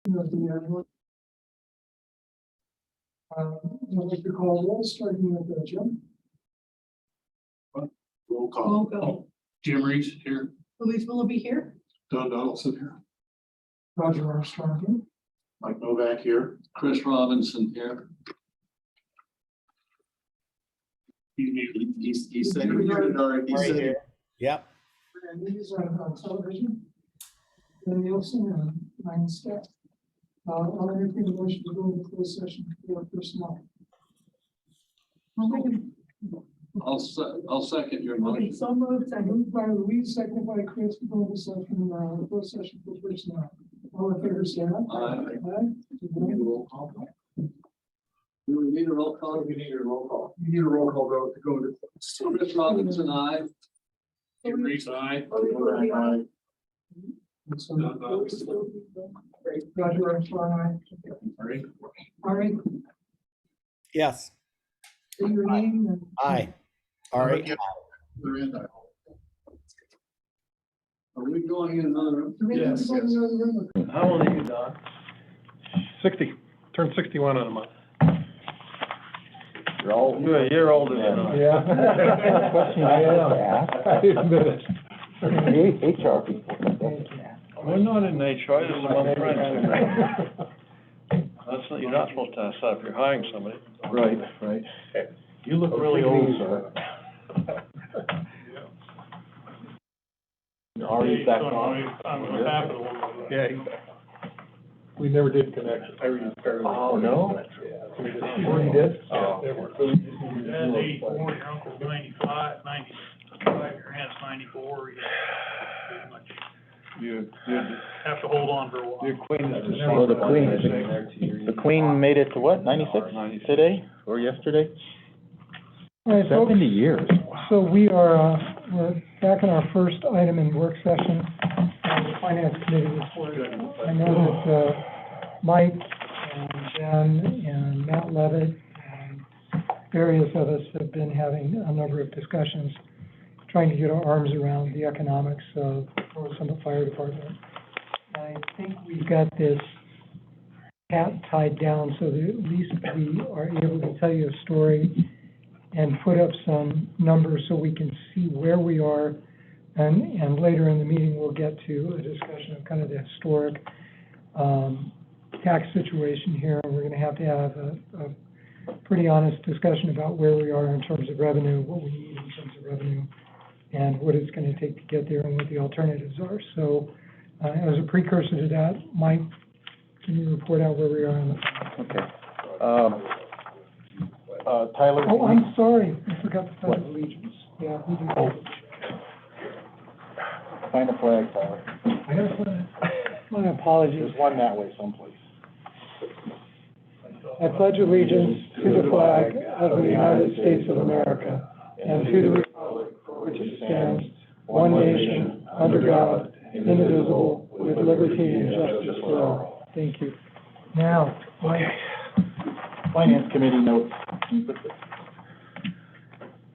I'd like to call roll, starting with Jim. Roll call. Roll call. Jim Reese here. Louise Willoughby here. Don Donaldson here. Roger Armstrong here. Mike Novak here. Chris Robinson here. He said he muted already. He said Yep. And these are on television. Ben Nielsen and Ryan Scott. I'll entertain a motion to go into closed session for personnel. I'll second your Okay, motion. so moved. I moved by Louise, seconded by Chris, to go into session, closed session for personnel. All in favor, say aye. Aye. Roll call. Do we need a roll call? We need a roll call. You need a roll call vote to go to. Chris Robinson, aye. Jim Reese, aye. Aye. Roger Armstrong, aye. All right, Yes. say your name and. Aye. All right. Are we going in another room? Yes. How old are you, Don? 60, turned 61 in a month. You're all. You're a year older than I. Yeah. Question I have. I admit it. HR people. We're not in HR, this is among friends. That's not, you're not supposed to set up, you're hiring somebody. Right, right. You look really old, sir. Already back on. Yeah. We never did connect. Oh, no? Before you did? Oh. Dad's 84, your uncle's 95, your aunt's 94, you pretty much You have to hold on for a while. your queen is. Well, the Queen made it to what, 96 today or yesterday? All right, folks, 70 years. so we're back in our first item in work session, the finance committee report. I know that, Mike and Jen and Matt Levitt and various of us have been having a number of discussions, trying to get our arms around the economics of the Fire Department. I think we've got this hat tied down so that at least we are able to tell you a story and put up some numbers so we can see where we are. And later in the meeting, we'll get to a discussion of kind of the historic tax situation here. We're going to have a pretty honest discussion about where we are in terms of revenue, what we need in terms of revenue, and what it's going to take to get there and what the alternatives are. So as a precursor to that, Mike, can you report out where we are on the... Okay. Tyler? Oh, I'm sorry, I forgot the Pledge of Allegiance. Yeah, we do. Find a flag, Tyler. I gotta put it. My apologies. There's one that way someplace. I pledge allegiance to the flag of the United States of America and to the republic for which it stands, one nation, under God, indivisible, with liberty and justice for all. Thank you. Now, Mike. Finance Committee notes.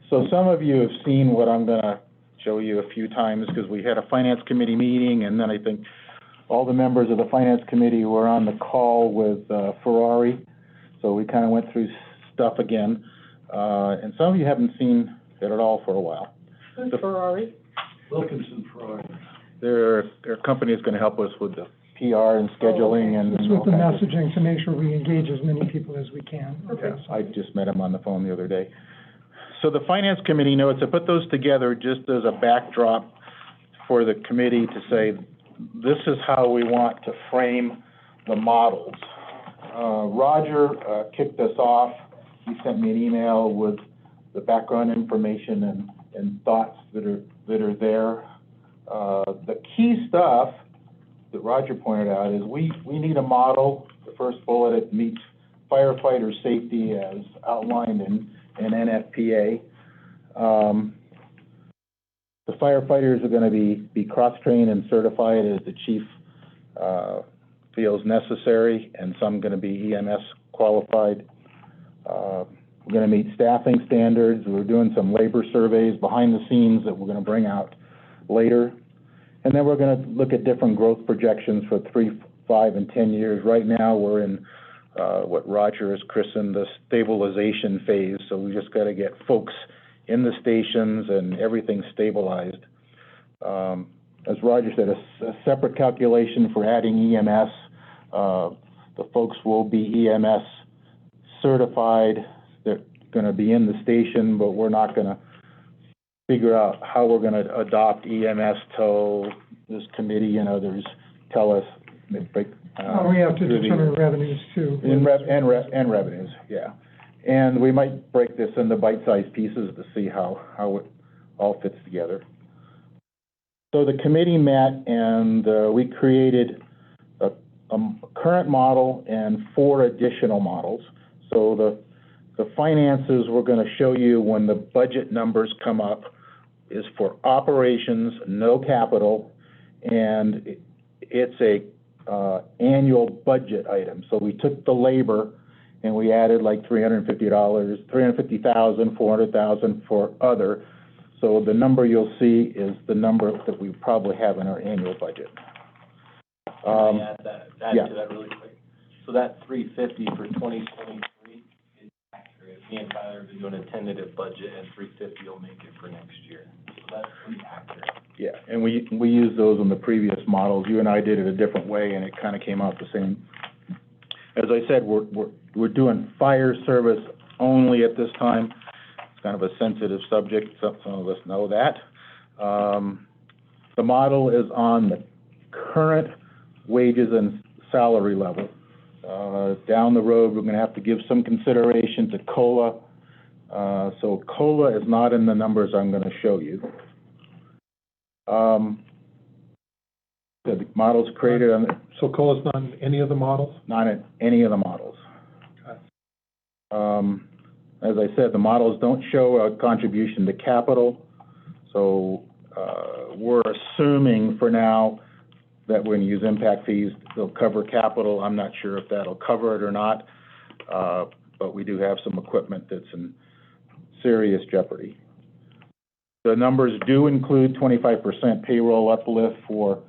So some of you have seen what I'm gonna show you a few times, because we had a Finance Committee meeting, and then I think all the members of the Finance Committee were on the call with Ferrari, so we kind of went through stuff again. And some of you haven't seen it at all for a while. The Ferrari? Wilkinson Ferrari. Their company is gonna help us with the PR and scheduling and. Just with the messaging to make sure we engage as many people as we can. Okay, I just met him on the phone the other day. So the Finance Committee notes, I put those together just as a backdrop for the committee to say, this is how we want to frame the models. Roger kicked us off. He sent me an email with the background information and thoughts that are there. The key stuff that Roger pointed out is we need a model. The first bullet, it meets firefighter safety as outlined in NFPA. The firefighters are going to be cross-trained and certified as the chief feels necessary, and some going to be EMS qualified. We're going to meet staffing standards. We're doing some labor surveys behind the scenes that we're going to bring out later. And then we're going to look at different growth projections for 5 and 10 years. Right now, we're in, what Roger has christened the stabilization phase, so we just gotta get folks in the stations and everything stabilized. As Roger said, a separate calculation for adding EMS. The folks will be EMS certified. They're gonna be in the station, but we're not gonna figure out how we're gonna adopt EMS till this committee and others tell us, they break. We have to determine revenues too. And revenues, yeah. And we might break this into bite-sized pieces to see how it all fits together. So the committee met and we created a current model and 4 additional models. So the finances we're gonna show you when the budget numbers come up is for operations, no capital, and it's a annual budget item. So we took the labor and we added like $350, $350,000, $400,000 for other. So the number you'll see is the number that we probably have in our annual budget. Can I add yeah. to that really quick? So that $350 for 2023 is accurate. Me and Tyler have been doing a tentative budget, and $350 will make it for next year. So that's pretty accurate. Yeah, and we used those in the previous models. You and I did it a different way, and it kind of came out the same. As I said, we're doing fire service only at this time. It's kind of a sensitive subject. Some of us know that. The model is on the current wages and salary level. Down the road, we're going to have to give some consideration to COLA. So COLA is not in the numbers I'm going to show you. The model's created on. So COLA's not in any of the models? Not in any of the models. Okay. As I said, the models don't show a contribution to capital, so we're assuming for now that we're going to use impact fees, they'll cover capital. I'm not sure if that'll cover it or not, but we do have some equipment that's in serious jeopardy. The numbers do include 25% payroll uplift for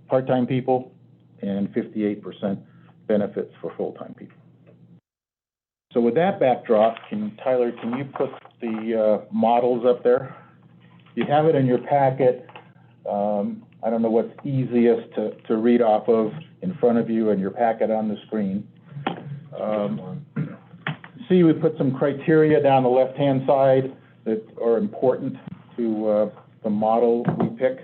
part-time people and 58% benefits for full-time people. So with that backdrop, Tyler, can you put the models up there? You have it in your packet. I don't know what's easiest to read off of in front of you and your packet on the screen. See, we put some criteria down the left-hand side that are important to the model we pick.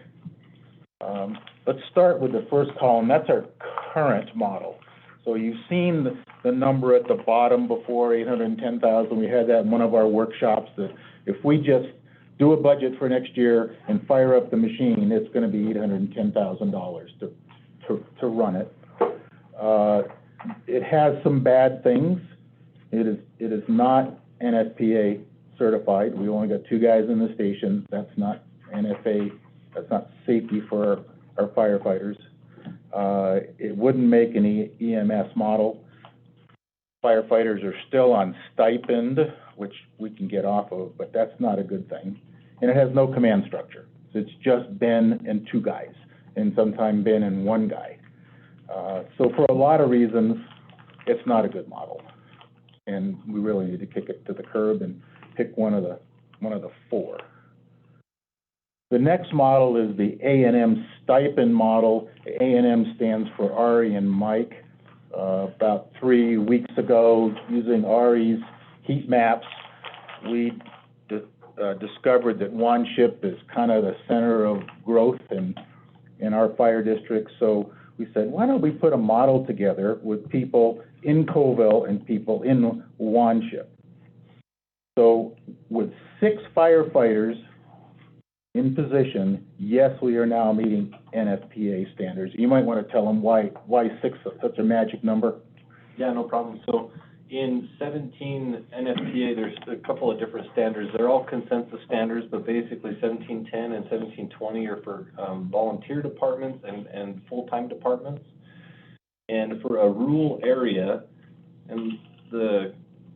Let's start with the first column. That's our current model. So you've seen the number at the bottom before, 810,000. We had that in one of our workshops, that if we just do a budget for next year and fire up the machine, it's going to be $810,000 to run it. It has some bad things. It is not NFPA certified. We only got 2 guys in the station. That's not NFA. That's not safety for our firefighters. It wouldn't make an EMS model. Firefighters are still on stipend, which we can get off of, but that's not a good thing. And it has no command structure. So it's just Ben and 2 guys, and sometimes Ben and 1 guy. So for a lot of reasons, it's not a good model. And we really need to kick it to the curb and pick one of the 4. The next model is the A&M stipend model. A&M stands for Ari and Mike. About 3 weeks ago, using Ari's heat maps, we discovered that Wanship is kind of the center of growth in our fire district. So we said, why don't we put a model together with people in Coville and people in Wanship? So with 6 firefighters in position, yes, we are now meeting NFPA standards. You might want to tell them why 6 is such a magic number. Yeah, no problem. So in 17 NFPA, there's a couple of different standards. They're all consensus standards, but basically 1710 and 1720 are for volunteer departments and full-time departments. And for a rural area, and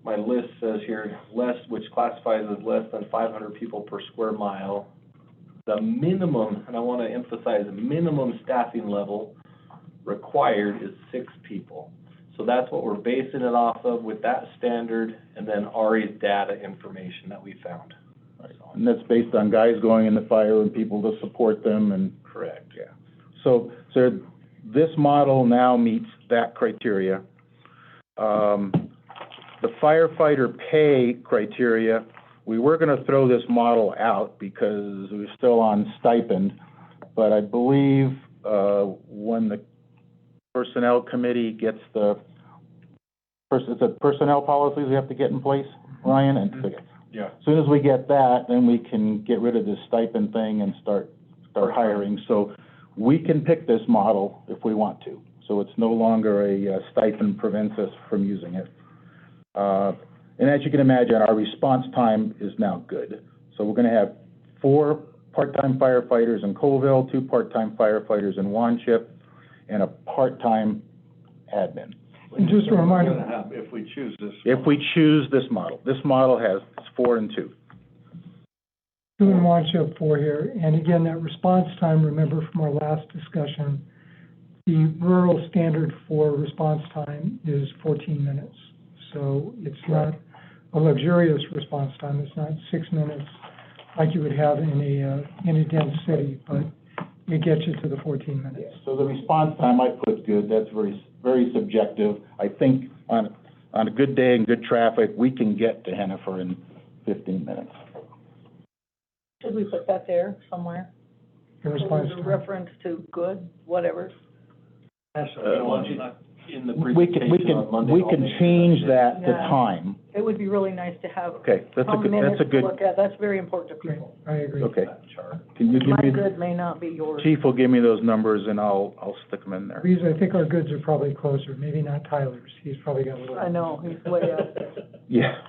my list says here, which classifies as less than 500 people per square mile, the minimum, and I want to emphasize, minimum staffing level required is 6 people. So that's what we're basing it off of with that standard, and then Ari's data information that we found. And that's based on guys going in the fire and people to support them and. Correct. Yeah. So this model now meets that criteria. The firefighter pay criteria, we were gonna throw this model out because we're still on stipend, but I believe, when the personnel committee gets it's personnel policies we have to get in place, Ryan, and Yeah. as soon as we get that, then we can get rid of this stipend thing and start hiring. So we can pick this model if we want to. So it's no longer a stipend prevents us from using it. And as you can imagine, our response time is now good. So we're gonna have 4 part-time firefighters in Colville, 2 part-time firefighters in Wanship, and a part-time admin. And just a reminder, What's gonna happen if we choose this? If we choose this model. This model has 4 and 2. 2 in Wanship, 4 here, and again, that response time, remember from our last discussion, the rural standard for response time is 14 minutes. So it's not a luxurious response time, it's not 6 minutes like you would have in a dense city, but it gets you to the 14 minutes. So the response time I put good, that's very, very subjective. I think on a good day and good traffic, we can get to Hennifer in 15 minutes. Should we put that there somewhere? The response As a time. reference to good, whatever? In the We presentation on Monday. we I'll can make sure change that's that to Yeah. time. It would be really nice to have Okay, that's a some good, minutes that's a to good, look at. That's very important to Right, people. I agree. okay. that chart. Can you give My me, good may not be yours. Chief will give me those numbers and I'll stick them in there. These, I think our goods are probably closer, maybe not Tyler's, he's probably got a little. I know, he's way up there. Yeah.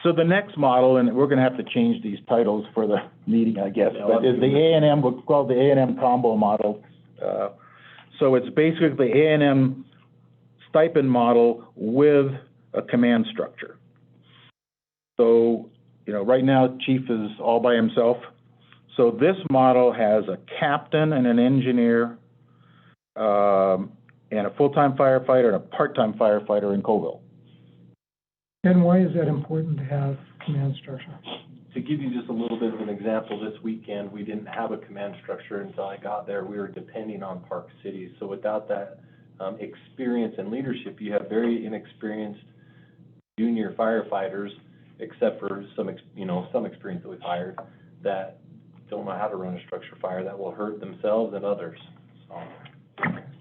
So the next model, and we're gonna have to change these titles for the meeting, I guess, but is the A&M, what's called the A&M combo model. So it's basically the A&M stipend model with a command structure. So, right now, Chief is all by himself. So this model has a captain and an engineer, and a full-time firefighter and a part-time firefighter in Colville. And why is that important to have command structure? To give you just a little bit of an example, this weekend, we didn't have a command structure until I got there. We were depending on Park City. So without that experience and leadership, you have very inexperienced junior firefighters, except for some experience that we've hired, that don't know how to run a structure fire, that will hurt themselves and others.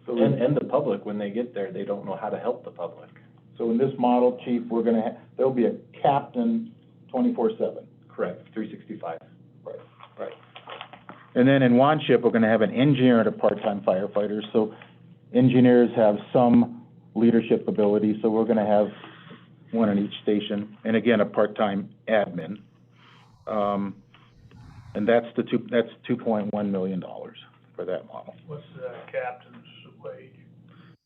So, and the public, when they get there, they don't know how to help the public. So in this model, Chief, there'll be a captain 24/7. Correct, 365. Right. And then in Wanship, we're gonna have an engineer and a part-time firefighter, so engineers have some leadership ability, so we're gonna have one in each station, and again, a part-time admin. And that's $2.1 million for that model. What's the captain's wage?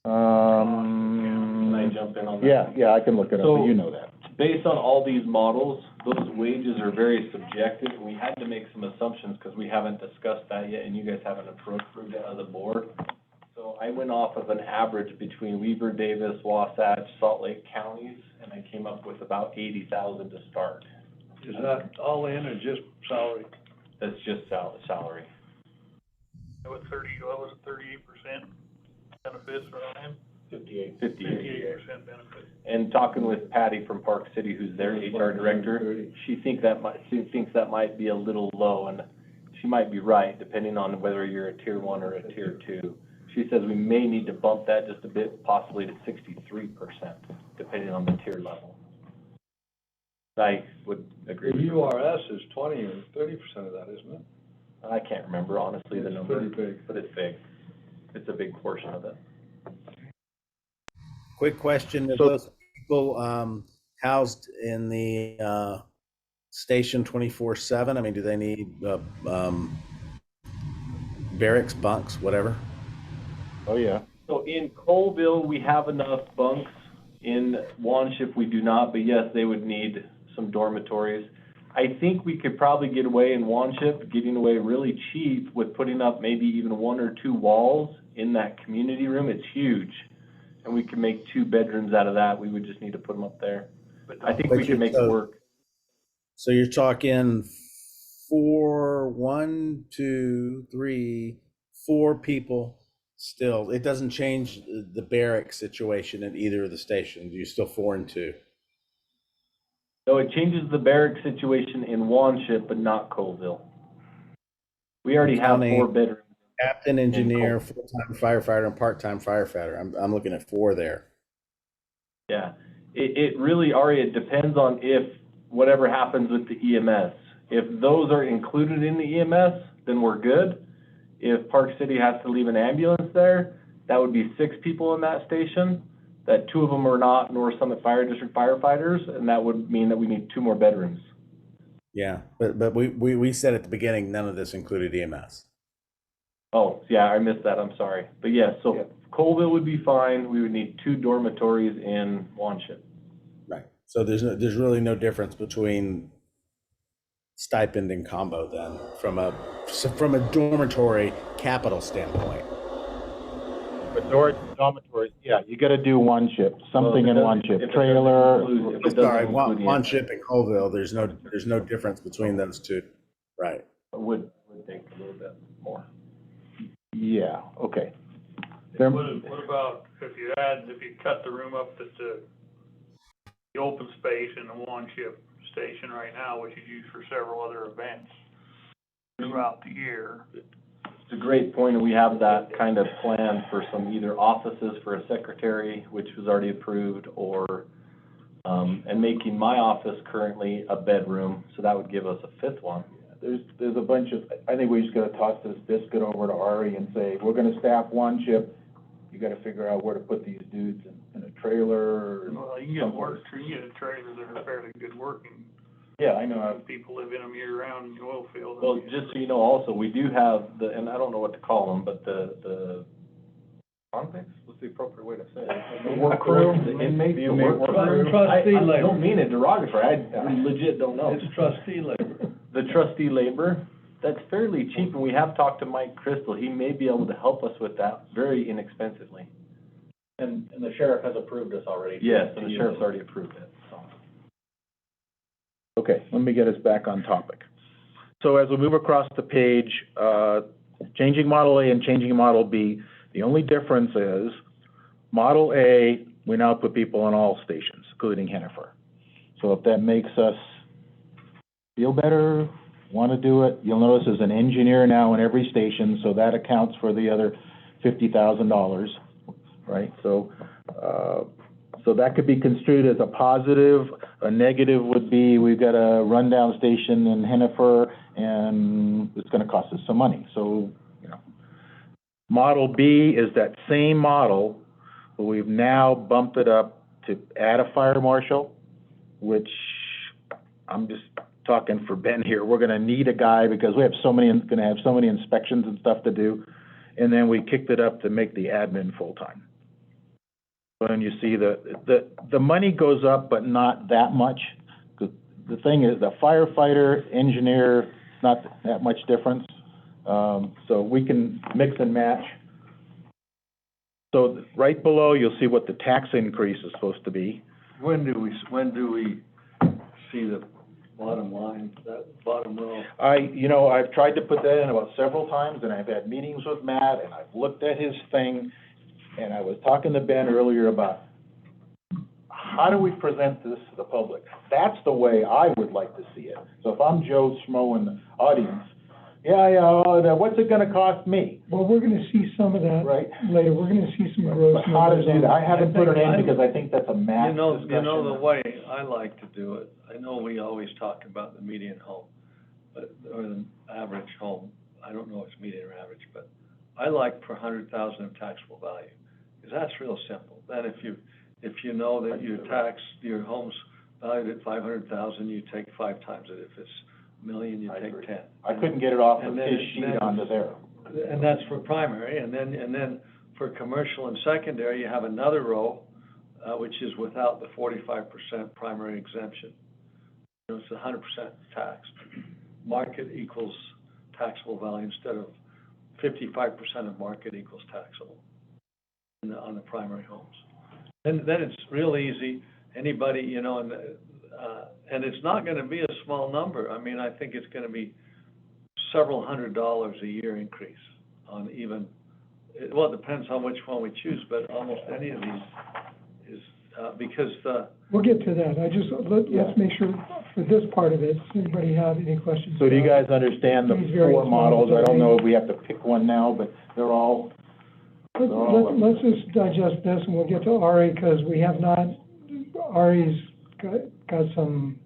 Can I jump in on that? Yeah, I can look it up, but you know that. Based on all these models, those wages are very subjective, and we had to make some assumptions, because we haven't discussed that yet, and you guys haven't approved it as a board. So I went off of an average between Weber, Davis, Wasatch, Salt Lake counties, and I came up with about 80,000 to start. Is that all in or just salary? That's just salary. What, 38% benefits for him? 58%. 58% benefit. And talking with Patty from Park City, who's their HR director, she thinks that might be a little low, and she might be right, depending on whether you're a tier 1 or a tier 2. She says we may need to bump that just a bit, possibly to 63%, depending on the tier level. I would agree The with you. URS is 20 or 30% of that, isn't it? I can't remember honestly the It's number, pretty big. but it's big. It's a big portion of it. Quick question, are So- those people, housed in the, station 24/7? I mean, do they need, barracks, bunks, whatever? Oh, yeah. So in Colville, we have enough bunks. In Wanship, we do not, but yes, they would need some dormitories. I think we could probably get away in Wanship, getting away really cheap with putting up maybe even 1 or 2 walls in that community room, it's huge. And we can make 2 bedrooms out of that, we would just need to put them up there. But I think we can make it work. So you're talking 1, 2, 3, 4 people still. It doesn't change the barrack situation at either of the stations. You're still 4 and 2. So it changes the barrack situation in Wanship, but not Colville. We already have 4 bedrooms. Captain, engineer, full-time firefighter, and part-time firefighter. I'm looking at 4 there. Yeah, it really, Ari, it depends on if whatever happens with the EMS. If those are included in the EMS, then we're good. If Park City has to leave an ambulance there, that would be 6 people in that station, that 2 of them are not North Summit Fire District firefighters, and that would mean that we need 2 more bedrooms. Yeah, but we said at the beginning, none of this included EMS. Oh, yeah, I missed that, I'm sorry. But yes, so Colville would be fine, we would need 2 dormitories in Wanship. Right. So there's really no difference between stipend and combo then, from a dormitory capital standpoint. But dormitories, yeah, you gotta do one shift, something in one shift, If it trailer. doesn't include- if it doesn't Sorry, include one EMS, ship in Colville, there's no difference between those 2. Right. it would take a little bit more. Yeah, okay. What about if you cut the room up at the open space in the Wanship station right now, which is used for several other events throughout the year? It's a great point, and we have that kind of plan for some either offices for a secretary, which was already approved, or, and making my office currently a bedroom, so that would give us a 5th one. There's a bunch of, I think we just gotta toss this biscuit over to Ari and say, we're gonna staff one ship. You gotta figure out where to put these dudes in a trailer or. Well, you can get a trailer that are fairly good working. Yeah, I know. People live in them year round in the oil field. Well, just so you know also, we do have and I don't know what to call them, but the convicts, what's the appropriate way to say it? The work crew? The inmates, the inmate work work crew. crew. Trustee I labor. don't mean it derogatory, I legit don't know. It's trustee labor. The trustee labor, that's fairly cheap, and we have talked to Mike Crystal, he may be able to help us with that very inexpensively. And the sheriff has approved us already. Yes, and the sheriff's already approved it, so. Okay, let me get us back on topic. So as we move across the page, changing Model A and changing Model B, the only difference is Model A, we now put people on all stations, including Hennifer. So if that makes us feel better, want to do it, you'll notice there's an engineer now in every station, so that accounts for the other $50,000, right? So that could be construed as a positive. A negative would be we've got a rundown station in Hennifer, and it's going to cost us some money. So, Model B is that same model, but we've now bumped it up to add a fire marshal, which I'm just talking for Ben here. We're going to need a guy because we have going to have so many inspections and stuff to do. And then we kicked it up to make the admin full-time. And you see the money goes up, but not that much. The thing is, the firefighter, engineer, not that much difference. So we can mix and match. So right below, you'll see what the tax increase is supposed to be. When do we see the bottom line, that bottom row? I've tried to put that in about several times, and I've had meetings with Matt, and I've looked at his thing, and I was talking to Ben earlier about how do we present this to the public? That's the way I would like to see it. So if I'm Joe Schmo in the audience, what's it gonna cost me? Well, we're gonna see some of that Right. later. We're gonna see some gross But how to numbers do on that, I haven't put it in I- because I think that's a math You discussion. know the way I like to do it, I know we always talk about the median home, or the average home, I don't know if it's median or average, but I like per 100,000 of taxable value, because that's real simple. Then if you know that your home's valued at 500,000, you take 5 times it. If it's $1 million, you I take agree. 10. I couldn't get it off of And then- his sheet then- onto there. And that's for primary, and then for commercial and secondary, you have another row, which is without the 45% primary exemption. It's 100% taxed. Market equals taxable value instead of 55% of market equals taxable on the primary homes. And then it's real easy, anybody, you know, and it's not gonna be a small number. I mean, I think it's gonna be several $100 a year increase on even, well, it depends on which one we choose, but almost any of these is, because We'll get to that. Let's make sure for this part of it, does anybody have any questions? So do you guys understand the These various four models? I don't know models. if we have to pick one now, but they're all, Let's just digest this and we'll get to Ari, because we have not, Ari's got some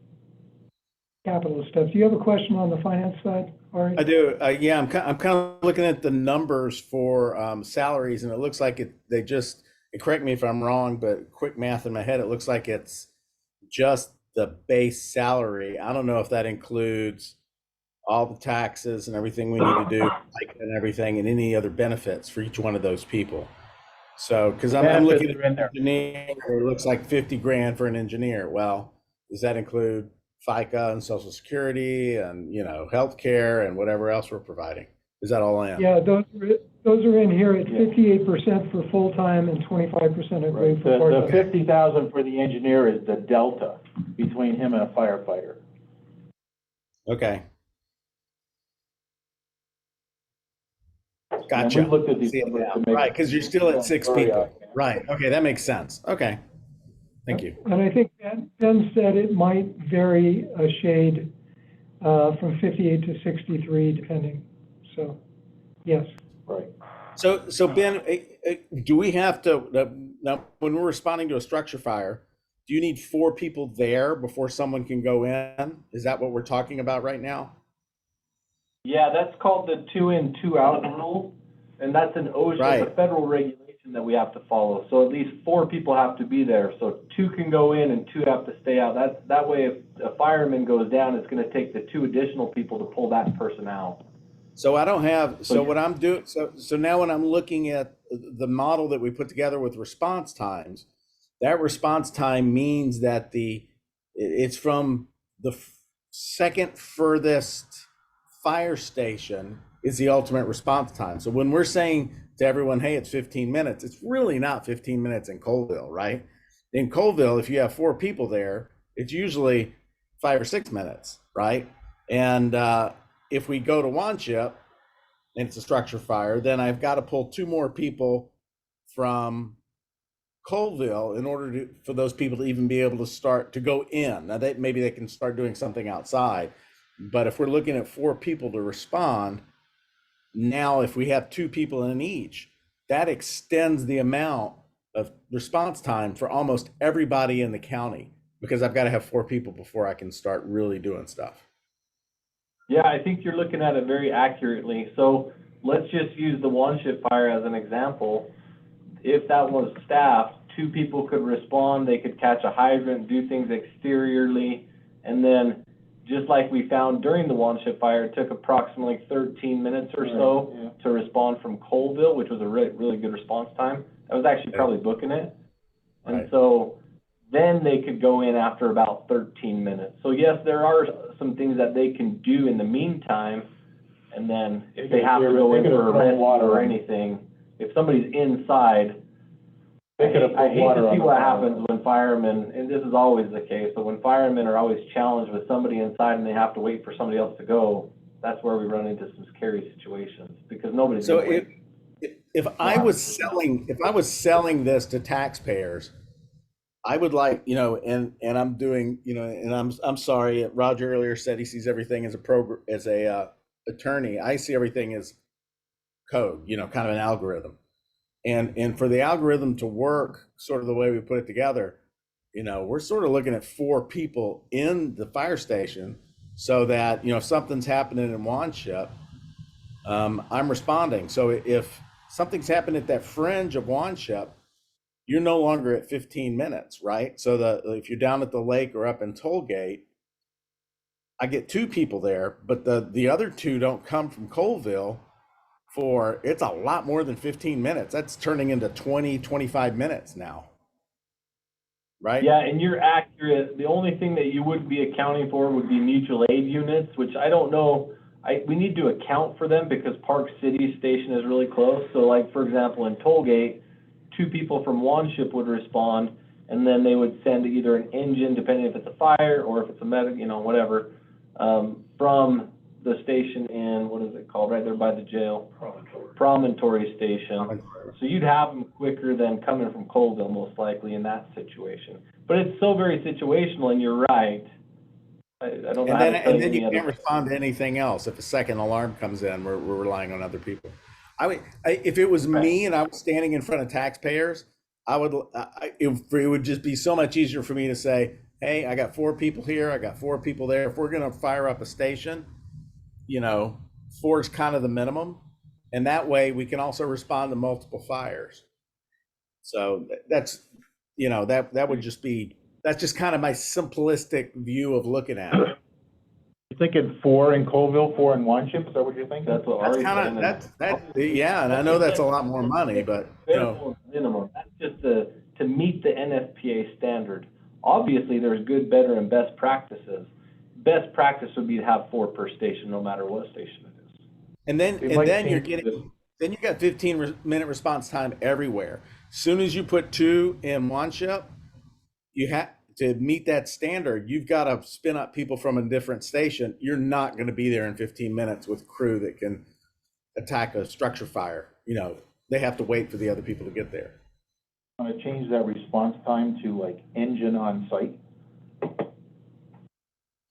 capital steps. Do you have a question on the finance side, Ari? I do. Yeah, I'm kind of looking at the numbers for salaries, and it looks like they just, and correct me if I'm wrong, but quick math in my head, it looks like it's just the base salary. I don't know if that includes all the taxes and everything we need to do, like, and everything, and any other benefits for each one of those people. So, because I'm looking at an engineer, it looks like 50 grand for an engineer. Well, does that include FICA and Social Security and, you know, healthcare and whatever else we're providing? Is that all in? Yeah, those are in here at 58% for full-time and 25% I believe for the part-time. 50,000 for the engineer is the delta between him and a firefighter. Okay. And Gotcha. we looked at these See it numbers now. to make Right, because you're still at 6 Sorry, people. Right, okay, that makes sense. Okay, thank you. And I think Ben said it might vary a shade from 58 to 63 depending. So, yes. Right. So Ben, do we have to, now, when we're responding to a structure fire, do you need 4 people there before someone can go in? Is that what we're talking about right now? Yeah, that's called the 2 in, 2 out rule, and that's an OSHA, Right. it's a federal regulation that we have to follow. So at least 4 people have to be there, so 2 can go in and 2 have to stay out. That way, if a fireman goes down, it's gonna take the 2 additional people to pull that person out. So I don't have, so what I'm doing, so now when I'm looking at the model that we put together with response times, that response time means that it's from the second furthest fire station is the ultimate response time. So when we're saying to everyone, hey, it's 15 minutes, it's really not 15 minutes in Colville, right? In Colville, if you have 4 people there, it's usually 5 or 6 minutes, right? And if we go to Wanship and it's a structure fire, then I've got to pull 2 more people from Colville in order for those people to even be able to start to go in. Now, maybe they can start doing something outside. But if we're looking at 4 people to respond, now if we have 2 people in each, that extends the amount of response time for almost everybody in the county, because I've got to have 4 people before I can start really doing stuff. Yeah, I think you're looking at it very accurately. So let's just use the Wanship fire as an example. If that was staffed, 2 people could respond, they could catch a hydrant, do things exteriorly, and then just like we found during the Wanship fire, it took approximately 13 minutes or so to respond from Colville, which was a really good response time. That was actually probably booking it. And Right. so then they could go in after about 13 minutes. So yes, there are some things that they can do in the meantime. And then if they have to go in for a rescue or anything, if somebody's inside, I hate to see what happens when firemen, and this is always the case, but when firemen are always challenged with somebody inside and they have to wait for somebody else to go, that's where we run into some scary situations, because nobody's So gonna wait. if I was selling this to taxpayers, I would like, you know, and I'm doing, you know, and I'm sorry, Roger earlier said he sees everything as a attorney. I see everything as code, you know, kind of an algorithm. And for the algorithm to work sort of the way we put it together, you know, we're sort of looking at 4 people in the fire station so that, you know, if something's happening in Wanship, I'm responding. So if something's happened at that fringe of Wanship, you're no longer at 15 minutes, right? So if you're down at the lake or up in Tollgate, I get 2 people there, but the other 2 don't come from Colville for, it's a lot more than 15 minutes. That's turning into 20, 25 minutes now. Right? Yeah, and you're accurate. The only thing that you would be accounting for would be mutual aid units, which I don't know. we need to account for them because Park City Station is really close. So like, for example, in Tollgate, 2 people from Wanship would respond, and then they would send either an engine, depending if it's a fire or if it's a medic, you know, whatever, from the station in, what is it called, right there by the jail? Promontory Station. So you'd have them quicker than coming from Colville, most likely, in that situation. But it's so very situational, and you're right. I don't know how to tell And then you you any can't other. respond to anything else. If a second alarm comes in, we're relying on other people. If it was me and I was standing in front of taxpayers, it would just be so much easier for me to say, hey, I got 4 people here, I got 4 people there. If we're gonna fire up a station, you know, 4 is kind of the minimum. And that way we can also respond to multiple fires. So that's, you know, that would just be, that's just kind of my simplistic view of looking at it. You thinking 4 in Colville, 4 in Wanship, is that what you're thinking? That's what That's Ari's kind saying. of, yeah, and I know that's a lot more money, but, you know. Minimum, that's just to meet the NFPA standard. Obviously, there's good, better, and best practices. Best practice would be to have 4 per station, no matter what station it is. And then, It might you're change getting, then you got 15-minute response time everywhere. Soon as you put 2 in Wanship, you have to meet that standard. You've got to spin up people from a different station. You're not going to be there in 15 minutes with crew that can attack a structure fire. You know, they have to wait for the other people to get there. Want to change that response time to like engine on site?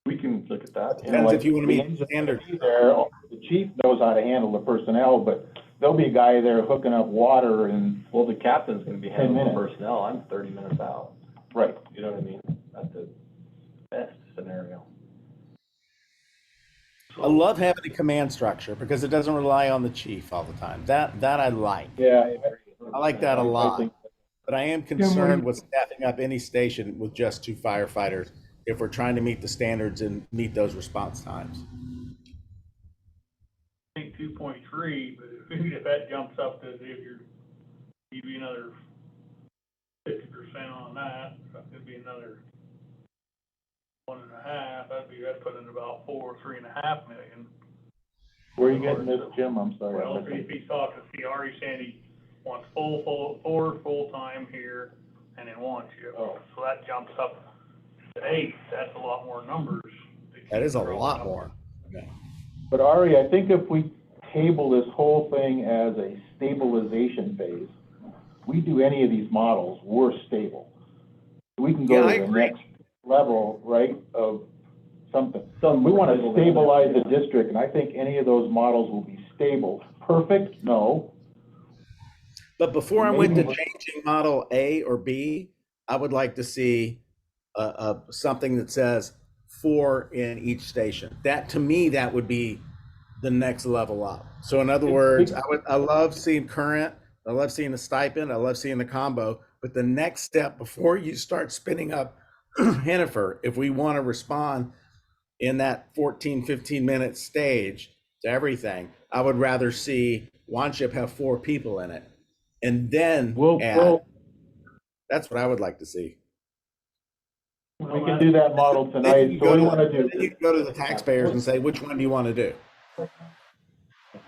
We can look at that. Depends if you want to the meet engine's standard. gonna be there, the chief knows how to handle the personnel, but there'll be a guy there hooking up water and, Well, the captain's gonna be 10 handling the minutes. personnel. I'm 30 minutes out. right. You know what I mean? That's the best scenario. I love having a command structure because it doesn't rely on the chief all the time. That I like. Yeah. I like that a I lot. think- But I am concerned with staffing up any station with just 2 firefighters if we're trying to meet the standards and meet those response times. I think 2.3, but if that jumps up to, if you're, give you another 50% on that, that could be another 1.5, that'd put in about 3.5 million. Where are you getting this, Jim? I'm sorry. Well, I'm missing- if he's talking, see, Ari said he wants 4 full-time here and then Wanship. Oh. So that jumps up to 8, that's a lot more numbers. That is a lot more. But Ari, I think if we table this whole thing as a stabilization phase, we do any of these models, we're stable. We can Yeah, go I to the agree. next level, right, of something. Some We want to stable. stabilize the district, and I think any of those models will be stable. Perfect? No. But before I went to Maybe- changing model A or B, I would like to see something that says 4 in each station. That, to me, that would be the next level up. So in other words, I love seeing current, I love seeing the stipend, I love seeing the combo, but the next step before you start spinning up Hennifer, if we want to respond in that 14, 15-minute stage to everything, I would rather see Wanship have 4 people in it. And then add. That's what I would like to see. We can do that model Then tonight, you so what do you want to then you do? can go to the taxpayers and say, which one do you want to do?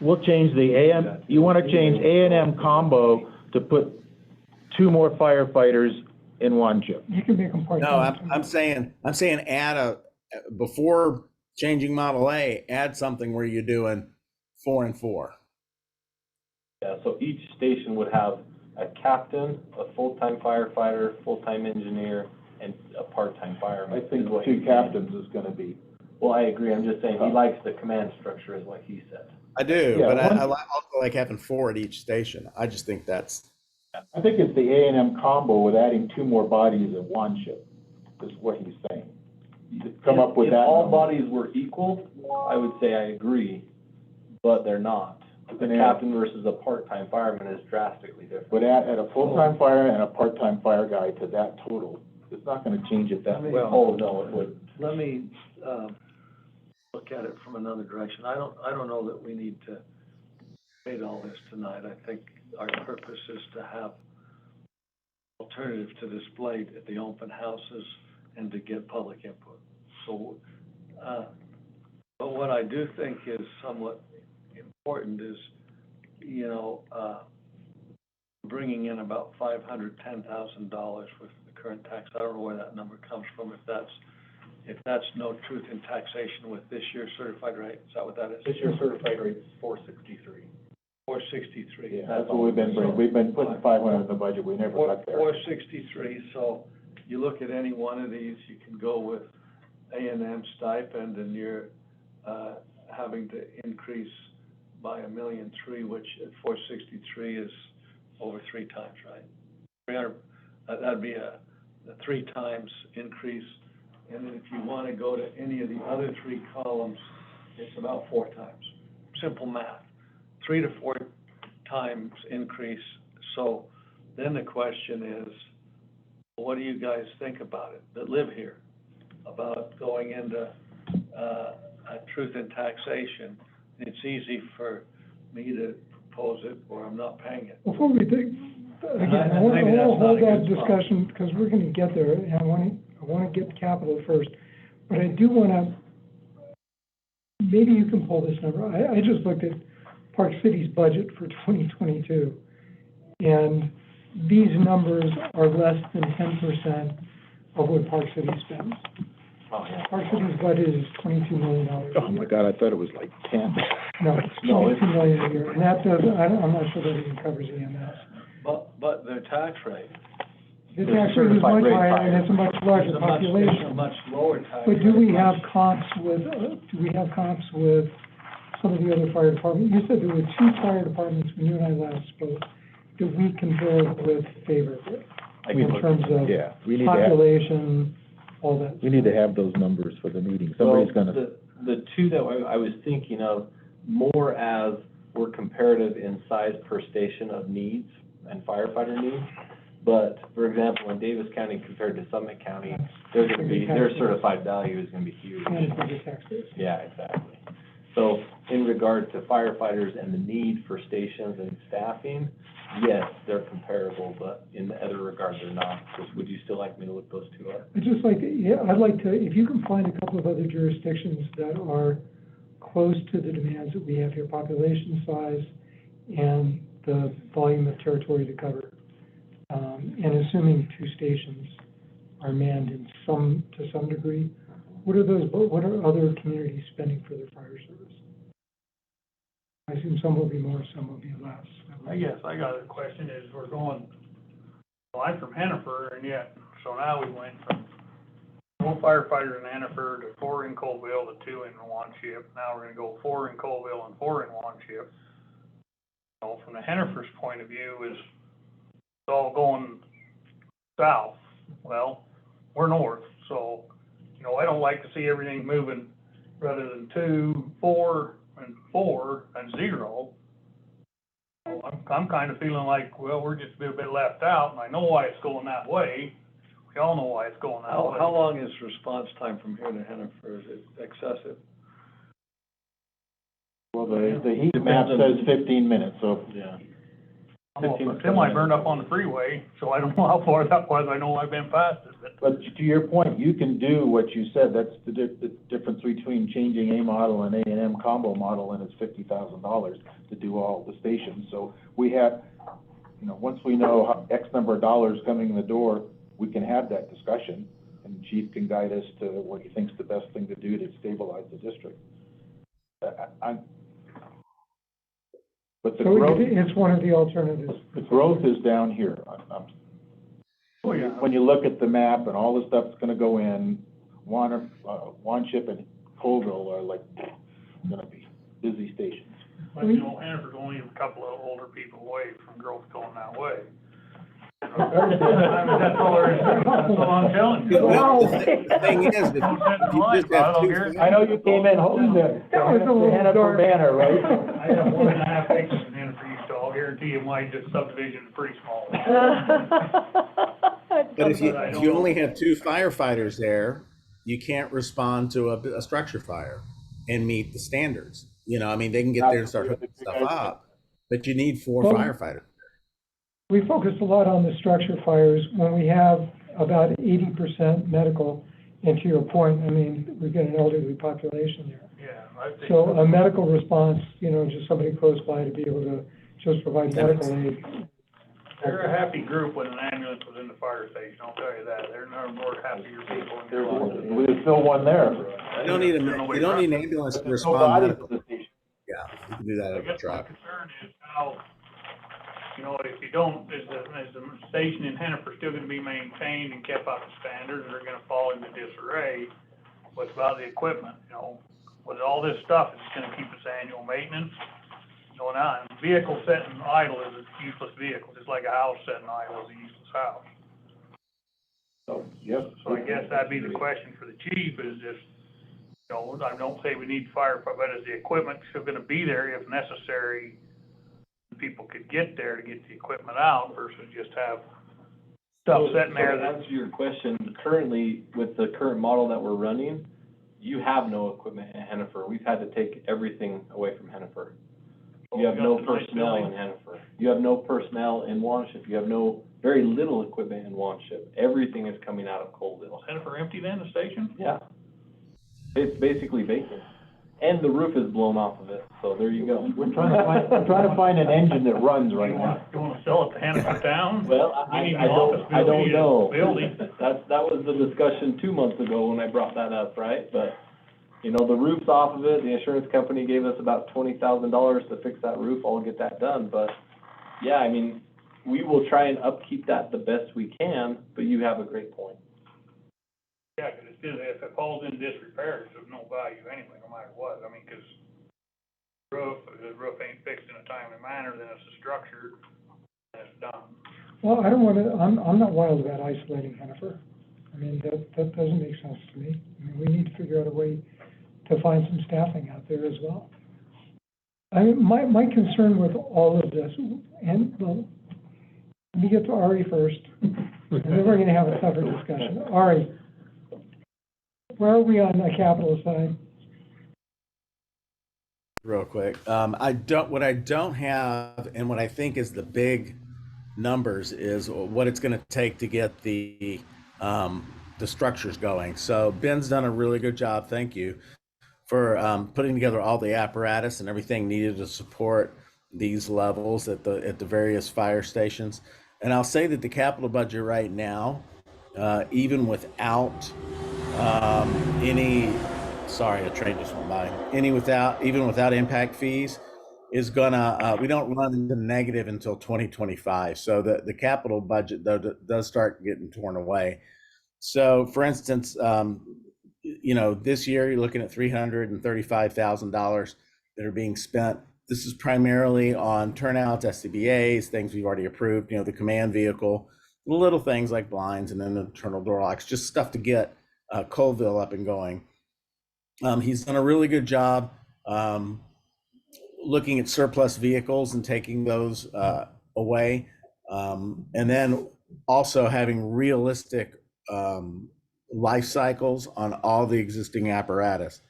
We'll change the AM, you want to change A and M combo to put 2 more firefighters in one ship. You can make them No, part-time. I'm saying add before changing model A, add something where you're doing 4 and 4. Yeah, so each station would have a captain, a full-time firefighter, full-time engineer, and a part-time fireman. I think is what 2 he's saying. captains is gonna be, Well, I agree, I'm just saying, he likes the command structure, is what he said. I do, Yeah, but one- I also like having 4 at each station. I just think that's, I think it's the A and M combo with adding 2 more bodies in one ship, is what he's saying. You come up with If that. all number. bodies were equal, I would say I agree, but they're not. The Then add- captain versus a part-time fireman is drastically different. Would add a full-time fire and a part-time fire guy to that total. It's not gonna change it that much. Oh, no, it would. Let me, look at it from another direction. I don't know that we need to debate all this tonight. I think our purpose is to have alternative to this blade at the open houses and to get public input. So, But what I do think is somewhat important is, bringing in about $510,000 with the current tax. I don't know where that number comes from, if that's no truth in taxation with this year's certified rate. Is that what that is? This year's certified rate is 463. 463. Yeah, that's what we've been bringing, we've been putting 500 in the budget, we never got there. 463, so you look at any one of these, you can go with A&M stipend, and you're, having to increase by $1.3 million, which at 463 is over 3 times, right? 300, that'd be a 3 times increase. And then if you want to go to any of the other 3 columns, it's about 4 times. Simple math, 3 to 4 times increase. So then the question is, what do you guys think about it that live here, about going into a truth in taxation? It's easy for me to propose it, or I'm not paying it. Before we think, again, I want Maybe that's to not hold a that good spot. discussion, because we're gonna get there, and I want to get capital first. But I do want to, maybe you can pull this number. I just looked at Park City's budget for 2022, and these numbers are less than 10% of what Park City spends. Oh, yeah. Park City's budget is $22 million. Oh my God, I thought it was like 10. No, it's No, it's- $22 million a year, and that doesn't, I'm not sure that even covers EMS. But their tax rate The Their tax rate is certified much rate's higher, higher. and it's a much is larger it's a population. much lower tax But do rate, we much- have comps with some of the other fire departments? You said there were 2 fire departments when you and I last spoke that we compared with favorably in terms of Yeah, we need to have, population, all that. we need to have those numbers for the meeting, Well, somebody's gonna, the two that I was thinking of more as were comparative in size per station of needs and firefighter needs. But, for example, in Davis County compared to Summit County, they're gonna be, their certified value is gonna be huge. And bigger tax base. Yeah, exactly. So, in regard to firefighters and the need for stations and staffing, yes, they're comparable, but in the other regard, they're not. Just, would you still like me to look those two up? I'd just like, I'd like to, if you can find a couple of other jurisdictions that are close to the demands that we have here, population size and the volume of territory to cover. And assuming 2 stations are manned to some degree, what are other communities spending for their fire service? I assume some will be more, some will be less. I guess I got a question is, we're going, well, I'm from Hannaford, and yet, so now we went from 1 firefighter in Hannaford to 4 in Colville to 2 in one ship. Now we're gonna go 4 in Colville and 4 in one ship. So from the Hannaford's point of view, is it's all going south. Well, we're north, so, I don't like to see everything moving rather than 2, 4, and 4, and 0. So I'm kind of feeling like, well, we're just a bit left out, and I know why it's going that way. We all know why it's going that way. How long is response time from here to Hannaford? Is it excessive? well, the heat map says 15 minutes, so. Yeah. I'm all for semi burned up on the freeway, so I don't know how far that was. I know I've been past it, but. But to your point, you can do what you said, that's the difference between changing A model and A&M combo model, and it's $50,000 to do all the stations. So we have, once we know how X number of dollars coming in the door, we can have that discussion, and Chief can guide us to what he thinks the best thing to do to stabilize the district. But the So growth, it's one of the alternatives. the growth is down here. Oh, yeah. When you look at the map and all the stuff that's gonna go in, Wanship and Colville are like, gonna be busy stations. But Hannaford's only a couple of older people away from growth going that way. That's all there is. That's all I'm telling you. Wow. The thing is, if you just have 2. I know you came in holding the Hannaford banner, right? I have 1.5 acres in Hannaford, Utah. I'll guarantee you my subdivision is pretty small. But if you only have 2 firefighters there, you can't respond to a structure fire and meet the standards. They can get there and start hooking stuff up, but you need 4 Well, firefighters. We focused a lot on the structure fires when we have about 80% medical. And to your point, we've got an elderly population there. Yeah, I think. So a medical response, you know, just somebody close by to be able to just provide medical aid. They're a happy group when an ambulance was in the fire station, I'll tell you that. They're no more happier people in their lives. There's still one there. You don't need an ambulance to respond Nobody medical. at the station. Yeah, you can do that I at a guess my truck. concern is how, you know, if you don't, is the station in Hennepin still gonna be maintained and kept up to standards, or gonna fall into disarray? What's about the equipment, you know, with all this stuff, it's gonna keep its annual maintenance going on. Vehicle sitting idle is a useless vehicle, just like a house sitting idle is a useless house. So, yep. So I guess that'd be the question for the chief, is if, you know, I don't say we need fire, but is the equipment still gonna be there if necessary? People could get there to get the equipment out versus just have stuff sitting there To that, answer your question, currently, with the current model that we're running, you have no equipment in Hannaford. We've had to take everything away from Hannaford. You have no personnel in Hannaford. You have no personnel in Wanship. You have very little equipment in Wanship. Everything is coming out of Colville. was Hennepin empty then, the station? Yeah. It's basically vacant. And the roof is blown off of it, so there you go. We're trying to find an engine that runs right now. You wanna sell it to Hennepin Town? Well, We need I an office don't building, know. building. That was the discussion 2 months ago when I brought that up, right? But, you know, the roof's off of it, the insurance company gave us about $20,000 to fix that roof, I'll get that done, but, yeah, I mean, we will try and upkeep that the best we can, but you have a great point. Yeah, 'cause it's just, if it falls in disrepair, it's of no value anyway, no matter what. I mean, 'cause if the roof ain't fixed in a timely manner, then it's a structure, and it's done. Well, I don't wanna, I'm not wild about isolating Hennepin. I mean, that doesn't make sense to me. I mean, we need to figure out a way to find some staffing out there as well. I mean, my concern with all of this, and, well, let me get to Ari first, and then we're gonna have a separate discussion. Ari, where are we on the capital side? Real quick, what I don't have, and what I think is the big numbers, is what it's gonna take to get the structures going. So Ben's done a really good job, thank you, for putting together all the apparatus and everything needed to support these levels at the various fire stations. And I'll say that the capital budget right now, even without a train just went by. Even without impact fees, is gonna, we don't run into negative until 2025. So the capital budget, though, does start getting torn away. So, for instance, you know, this year you're looking at $335,000 that are being spent. This is primarily on turnouts, SCBA's, things we've already approved, you know, the command vehicle, little things like blinds and then internal door locks, just stuff to get Colville up and going. He's done a really good job looking at surplus vehicles and taking those away. And then also having realistic life cycles on all the existing apparatus.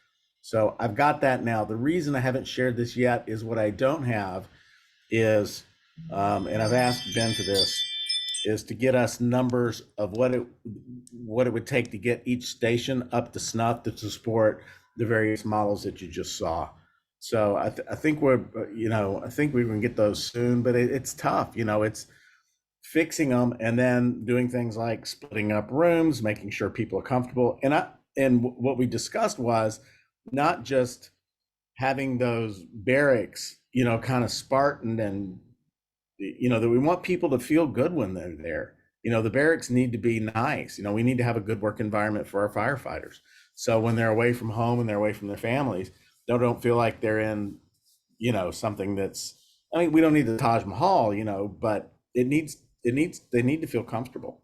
So I've got that now. The reason I haven't shared this yet is what I don't have is, and I've asked Ben for this, is to get us numbers of what it would take to get each station up to snuff to support the various models that you just saw. So I think I think we can get those soon, but it's tough. You know, it's fixing them and then doing things like splitting up rooms, making sure people are comfortable. And what we discussed was not just having those barracks, you know, kind of Spartan, and, you know, that we want people to feel good when they're there. You know, the barracks need to be nice. You know, we need to have a good work environment for our firefighters. So when they're away from home and they're away from their families, they don't feel like they're in, you know, something that's, I mean, we don't need the Taj Mahal, you know, but they need to feel comfortable.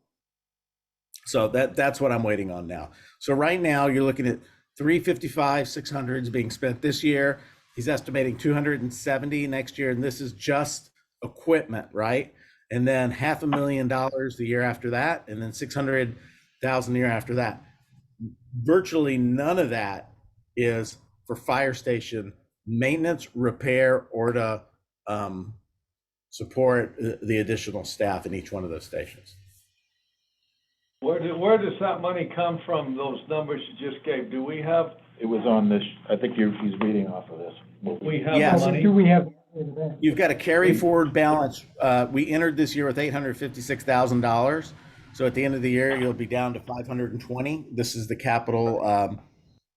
So that's what I'm waiting on now. So right now you're looking at 355, 600s being spent this year. He's estimating 270 next year, and this is just equipment, right? And then $500,000 the year after that, and then 600,000 the year after that. Virtually none of that is for fire station maintenance, repair, or to support the additional staff in each one of those stations. Where does that money come from, those numbers you just gave? Do we have, It was on this, I think he's reading off of this. we have Yes. the money? Do we have? You've got a carry forward balance. We entered this year with $856,000. So at the end of the year, you'll be down to 520. This is the capital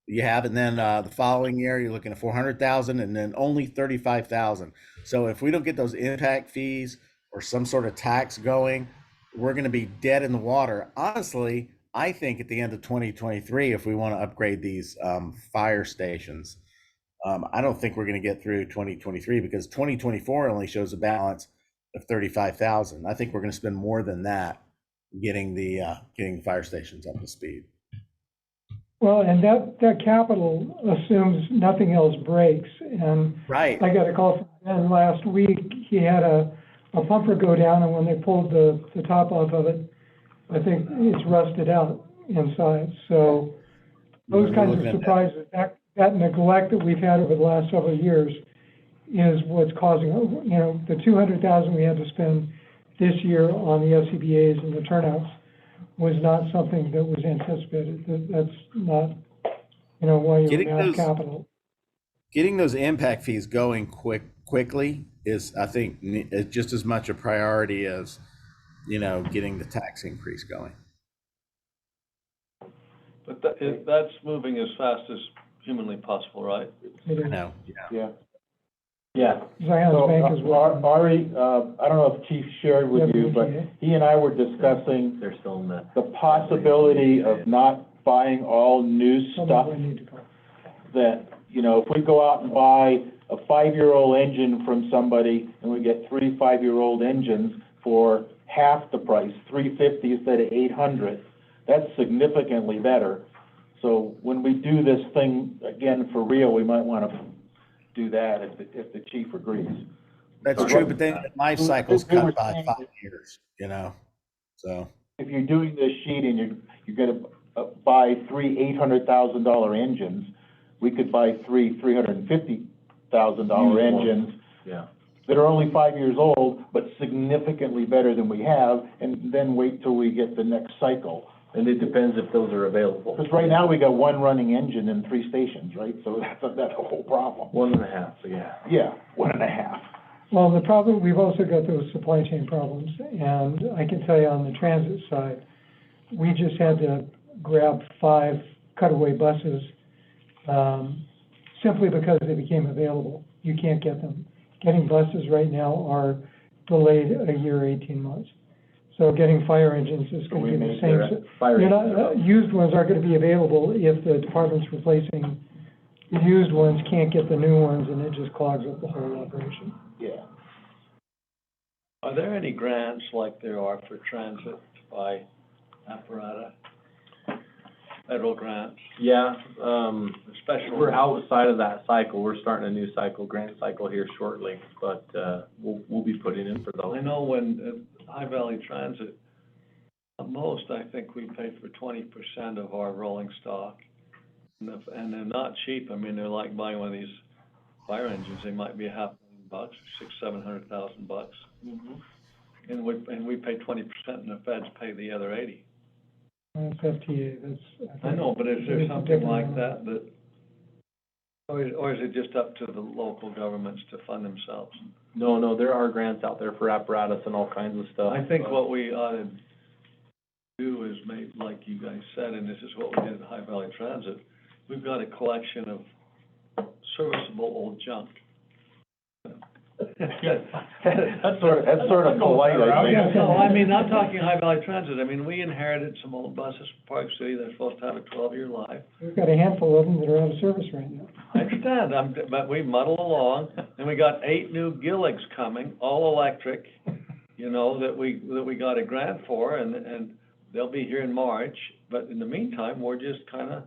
you have, and then the following year you're looking at 400,000, and then only 35,000. So if we don't get those impact fees or some sort of tax going, we're going to be dead in the water. Honestly, I think at the end of 2023, if we want to upgrade these fire stations, I don't think we're going to get through 2023 because 2024 only shows a balance of 35,000. I think we're going to spend more than that getting the fire stations up to speed. Well, and that capital assumes nothing else breaks, and Right. I got a call from Ben last week. He had a pumper go down, and when they pulled the top off of it, I think it's rusted out inside. So those We're kinds looking of at that. surprises, that neglect that we've had over the last several years is what's causing, the 200,000 we had to spend this year on the SCBA's and the turnouts was not something that was anticipated. That's not, why you Getting have those- capital. Getting those impact fees going quickly is, I think, is just as much a priority as, getting the tax increase going. But that's moving as fast as humanly possible, right? It is. No, Yeah. Yeah, Zion's So, Bank is what. Ari, I don't know if Chief shared with you, but he and I were discussing they're still in that. the possibility of not buying all new stuff Someone we need to call. that, if we go out and buy a 5-year-old engine from somebody and we get 3 5-year-old engines for half the price, $350 instead of $800, that's significantly better. So when we do this thing again for real, we might want to do that if the chief agrees. that's true, but then life cycle's We were cut by saying 5 years, so. If you're doing this sheet and you're gonna buy 3 $800,000 engines, we could buy 3 $350,000 engines Yeah. that are only 5 years old, but significantly better than we have, and then wait till we get the next cycle. And it depends if those are available. Because right now, we got 1 running engine in 3 stations, right? So that's a whole problem. 1.5, yeah. Yeah, 1.5. Well, the problem, we've also got those supply chain problems, and I can tell you on the transit side, we just had to grab 5 cutaway buses, simply because they became available. You can't get them. Getting buses right now are delayed a year, 18 months. So getting fire engines is So gonna we be the made same. their fire You're not, engines. used ones aren't gonna be available if the department's replacing the used ones, can't get the new ones, and it just clogs up the whole operation. Yeah. Are there any grants like there are for transit to buy apparatus? Federal grants, Yeah, especially. we're outside of that cycle. We're starting a new cycle, grant cycle here shortly, but, we'll be putting in for those. I know when High Valley Transit, at most, I think we pay for 20% of our rolling stock. And they're not cheap. I mean, they're like buying one of these fire engines. They might be $500,000, $600,000-700,000. And we pay 20%, and the feds pay the other 80. That's FTA, that's. I know, but is there It's something different like on that, or is it just up to the local governments to fund themselves? No, there are grants out there for apparatus and all kinds of stuff. I think what we ought to do is make, like you guys said, and this is what we did at High Valley Transit, we've got a collection of serviceable old junk. That's sort of polite, I think. No, I mean, not talking High Valley Transit. I mean, we inherited some old buses from Park City. They're supposed to have a 12-year life. We've got a handful of them that are out of service right now. I understand, but we muddle along, and we got 8 new Gilligs coming, all electric, that we got a grant for, and they'll be here in March. But in the meantime, we're just kinda,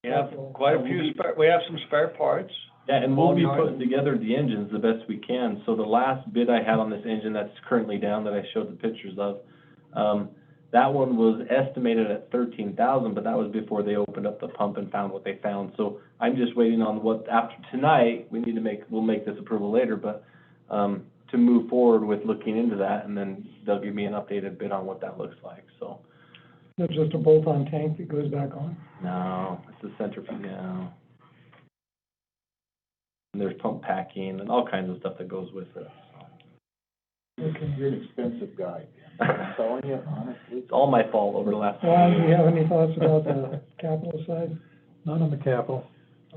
we have quite a few we have some spare parts. Yeah, and we'll be putting together the engines the best we can. So the last bid I had on this engine that's currently down that I showed the pictures of, that one was estimated at 13,000, but that was before they opened up the pump and found what they found. So I'm just waiting on after tonight, we'll make this approval later, but, to move forward with looking into that, and then they'll give me an updated bid on what that looks like, so. It's just a bolt-on tank that goes back on. No, it's a centrifuge, yeah. And there's pump packing and all kinds of stuff that goes with it. Okay. You're an expensive guy. I'm telling you, honestly. It's all my fault over the last few Ron, do you years. have any thoughts about the capital side? None on the capital.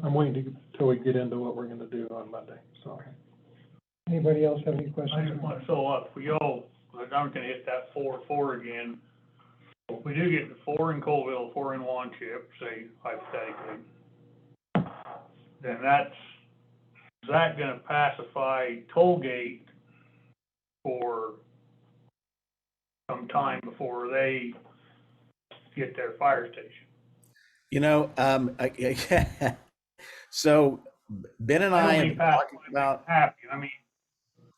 I'm waiting till we get into what we're gonna do on Monday, so. Anybody else have any I questions? just want to fill up, we go, like, I'm gonna hit that 4 again. If we do get the 4 in Colville, 4 in Wanchip, say hypothetically, then is that gonna pacify Tollgate for some time before they get their fire station? You know, so Ben and I don't have mean been talking about, happy, I mean,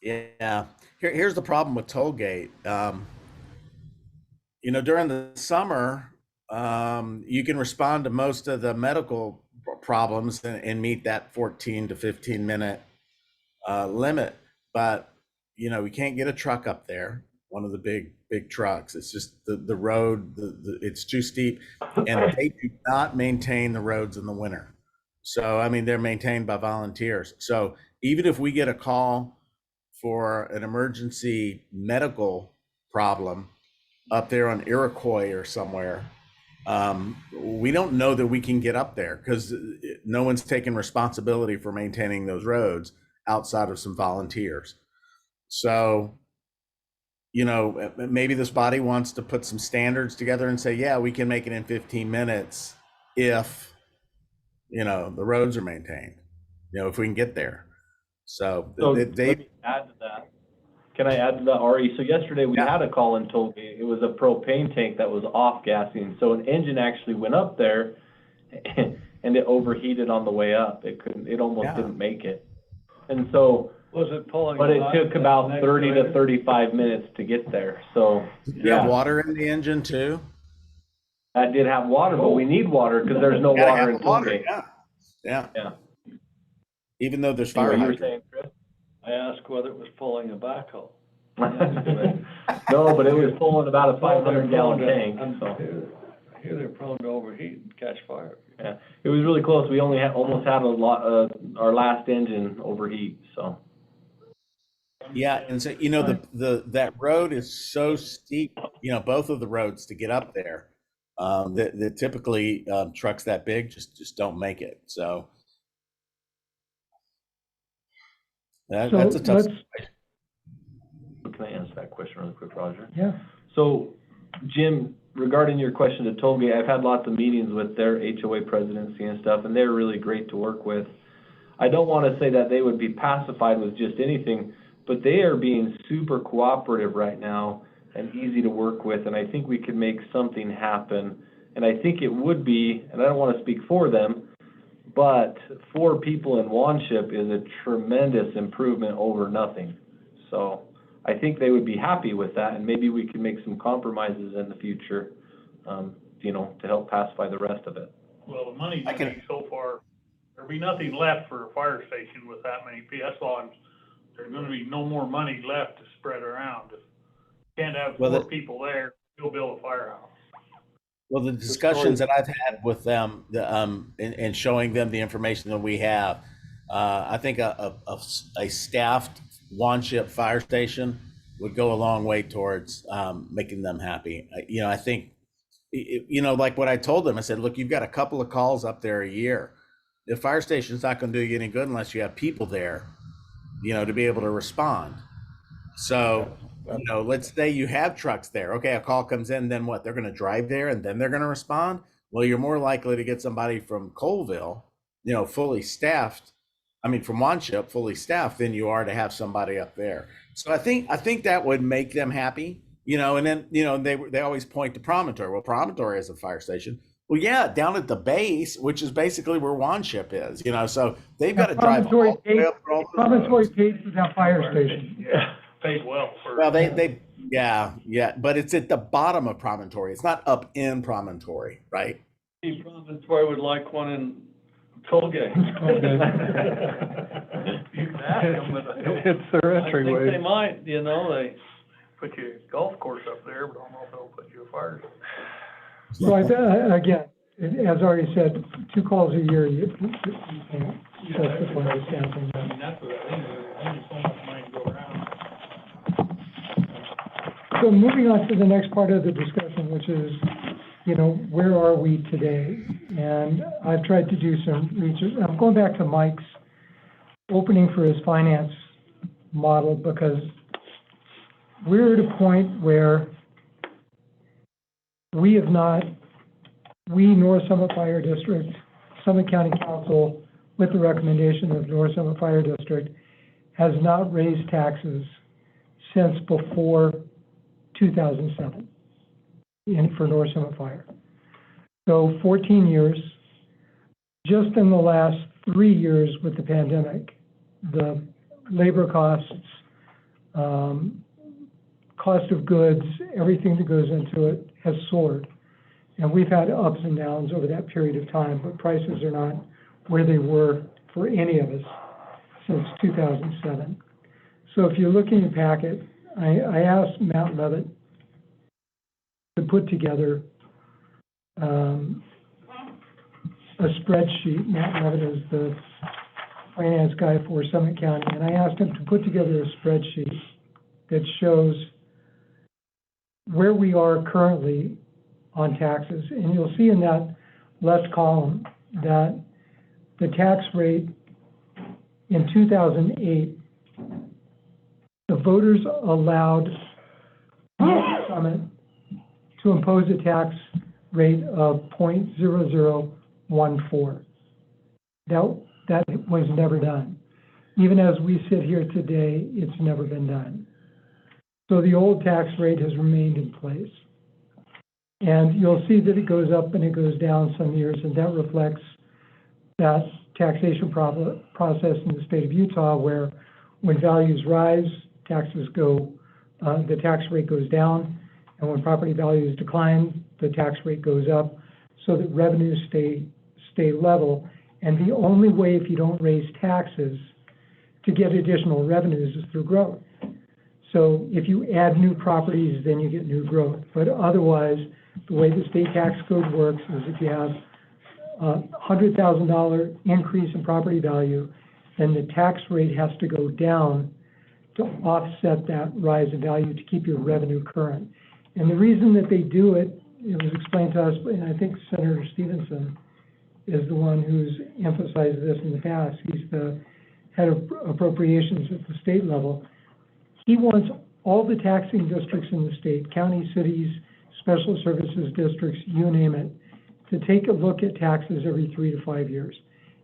yeah, here's the problem with Tollgate. You know, during the summer, you can respond to most of the medical problems and meet that 14 to 15 minute limit. But, you know, we can't get a truck up there, one of the big trucks. It's just the road, it's too steep, and they do not maintain the roads in the winter. So, I mean, they're maintained by volunteers. So even if we get a call for an emergency medical problem up there on Iroquois or somewhere, we don't know that we can get up there because no one's taking responsibility for maintaining those roads outside of some volunteers. So, you know, maybe this body wants to put some standards together and say, yeah, we can make it in 15 minutes if, you know, the roads are maintained, you know, if we can get there. So So they let me add to that. Can I add to that, Ari? So yesterday we Yeah. had a call in Tollgate. It was a propane tank that was off gassing. So an engine actually went up there and it overheated on the way up. It almost Yeah. didn't make it. And so, Was it pulling? but it back took that about next 30 to later? 35 minutes to get there. So, Do you have yeah, water in the engine too? that did have water, but we need water because there's no Gotta water have in water, Tollgate. yeah. Yeah. Even though there's See what fire you were hydrant. saying, Chris? I asked whether it was pulling a backhoe. No, but it was pulling about a 500 gallon tank, so. I hear they're prone to overheat and catch fire. Yeah, it was really close. We only almost had our last engine overheat, so. Yeah, and so, you know, that road is so steep, you know, both of the roads to get up there, that typically, trucks that big just don't make it, so. So That's a tough let's, situation. Can I answer that question really quick, Roger? yeah, So, Jim, regarding your question to Tollgate, I've had lots of meetings with their HOA presidency and stuff, and they're really great to work with. I don't want to say that they would be pacified with just anything, but they are being super cooperative right now and easy to work with, and I think we could make something happen. And I think it would be, and I don't want to speak for them, but 4 people in Wanship is a tremendous improvement over nothing. So I think they would be happy with that, and maybe we can make some compromises in the future, you know, to help pacify the rest of it. well, the money's I gonna can- be so far, there'll be nothing left for a fire station with that many people. That's why there's gonna be no more money left to spread around. If you can't have Well, 4 the- people there, you'll build a firehouse. Well, the discussions that I've had with them, and showing them the information that we have, I think a staffed Wanship fire station would go a long way towards, making them happy. You know, I think, you know, like what I told them, I said, look, you've got a couple of calls up there a year. The fire station's not gonna do you any good unless you have people there, you know, to be able to respond. So, you know, let's say you have trucks there. Okay, a call comes in, then what? They're gonna drive there and then they're gonna respond? Well, you're more likely to get somebody from Colville, you know, fully staffed. I mean, from Wanship, fully staffed, than you are to have somebody up there. So I think that would make them happy, you know. And then, you know, they always point to Promontory. Well, Promontory is a fire station. Well, yeah, down at the base, which is basically where Wanship is, you know. So they've got to drive all the way up all those Promontory roads. pays for that fire station. Yeah, paid well for. Well, yeah, but it's at the bottom of Promontory. It's not up in Promontory, right? Steve Promontory would like one in Tollgate. You can ask them, but It's their I think they entryway. might, you know, they, put you a golf course up there, but I don't know if they'll put you a fire. So again, as already said, 2 calls a year, you can't justify the staffing. I mean, that's what I think, there's only so much money to go around. So moving on to the next part of the discussion, which is, you know, where are we today? And I've tried to do some research. I'm going back to Mike's opening for his finance model, because we're at a point where we have not, North Summit Fire District, Summit County Council, with the recommendation of North Summit Fire District, has not raised taxes since before 2007 for North Summit Fire. So 14 years. Just in the last 3 years with the pandemic, the labor costs, cost of goods, everything that goes into it has soared. And we've had ups and downs over that period of time, but prices are not where they were for any of us since 2007. So if you look in your packet, I asked Matt Levitt to put together a spreadsheet. Matt Levitt is the finance guy for Summit County, and I asked him to put together a spreadsheet that shows where we are currently on taxes. And you'll see in that left column that the tax rate in 2008, the voters allowed Summit to impose a tax rate of 0.0014. That was never done. Even as we sit here today, it's never been done. So the old tax rate has remained in place. And you'll see that it goes up and it goes down some years, and that reflects that taxation process in the state of Utah, where when values rise, taxes go, the tax rate goes down, and when property values decline, the tax rate goes up, so that revenues stay level. And the only way, if you don't raise taxes, to get additional revenues is through growth. So if you add new properties, then you get new growth. But otherwise, the way the state tax code works is if you have a $100,000 increase in property value, then the tax rate has to go down to offset that rise in value to keep your revenue current. And the reason that they do it, it was explained to us, and I think Senator Stevenson is the one who's emphasized this in the past. He's the head of appropriations at the state level. He wants all the taxing districts in the state, counties, cities, special services districts, you name it, to take a look at taxes every 3 to 5 years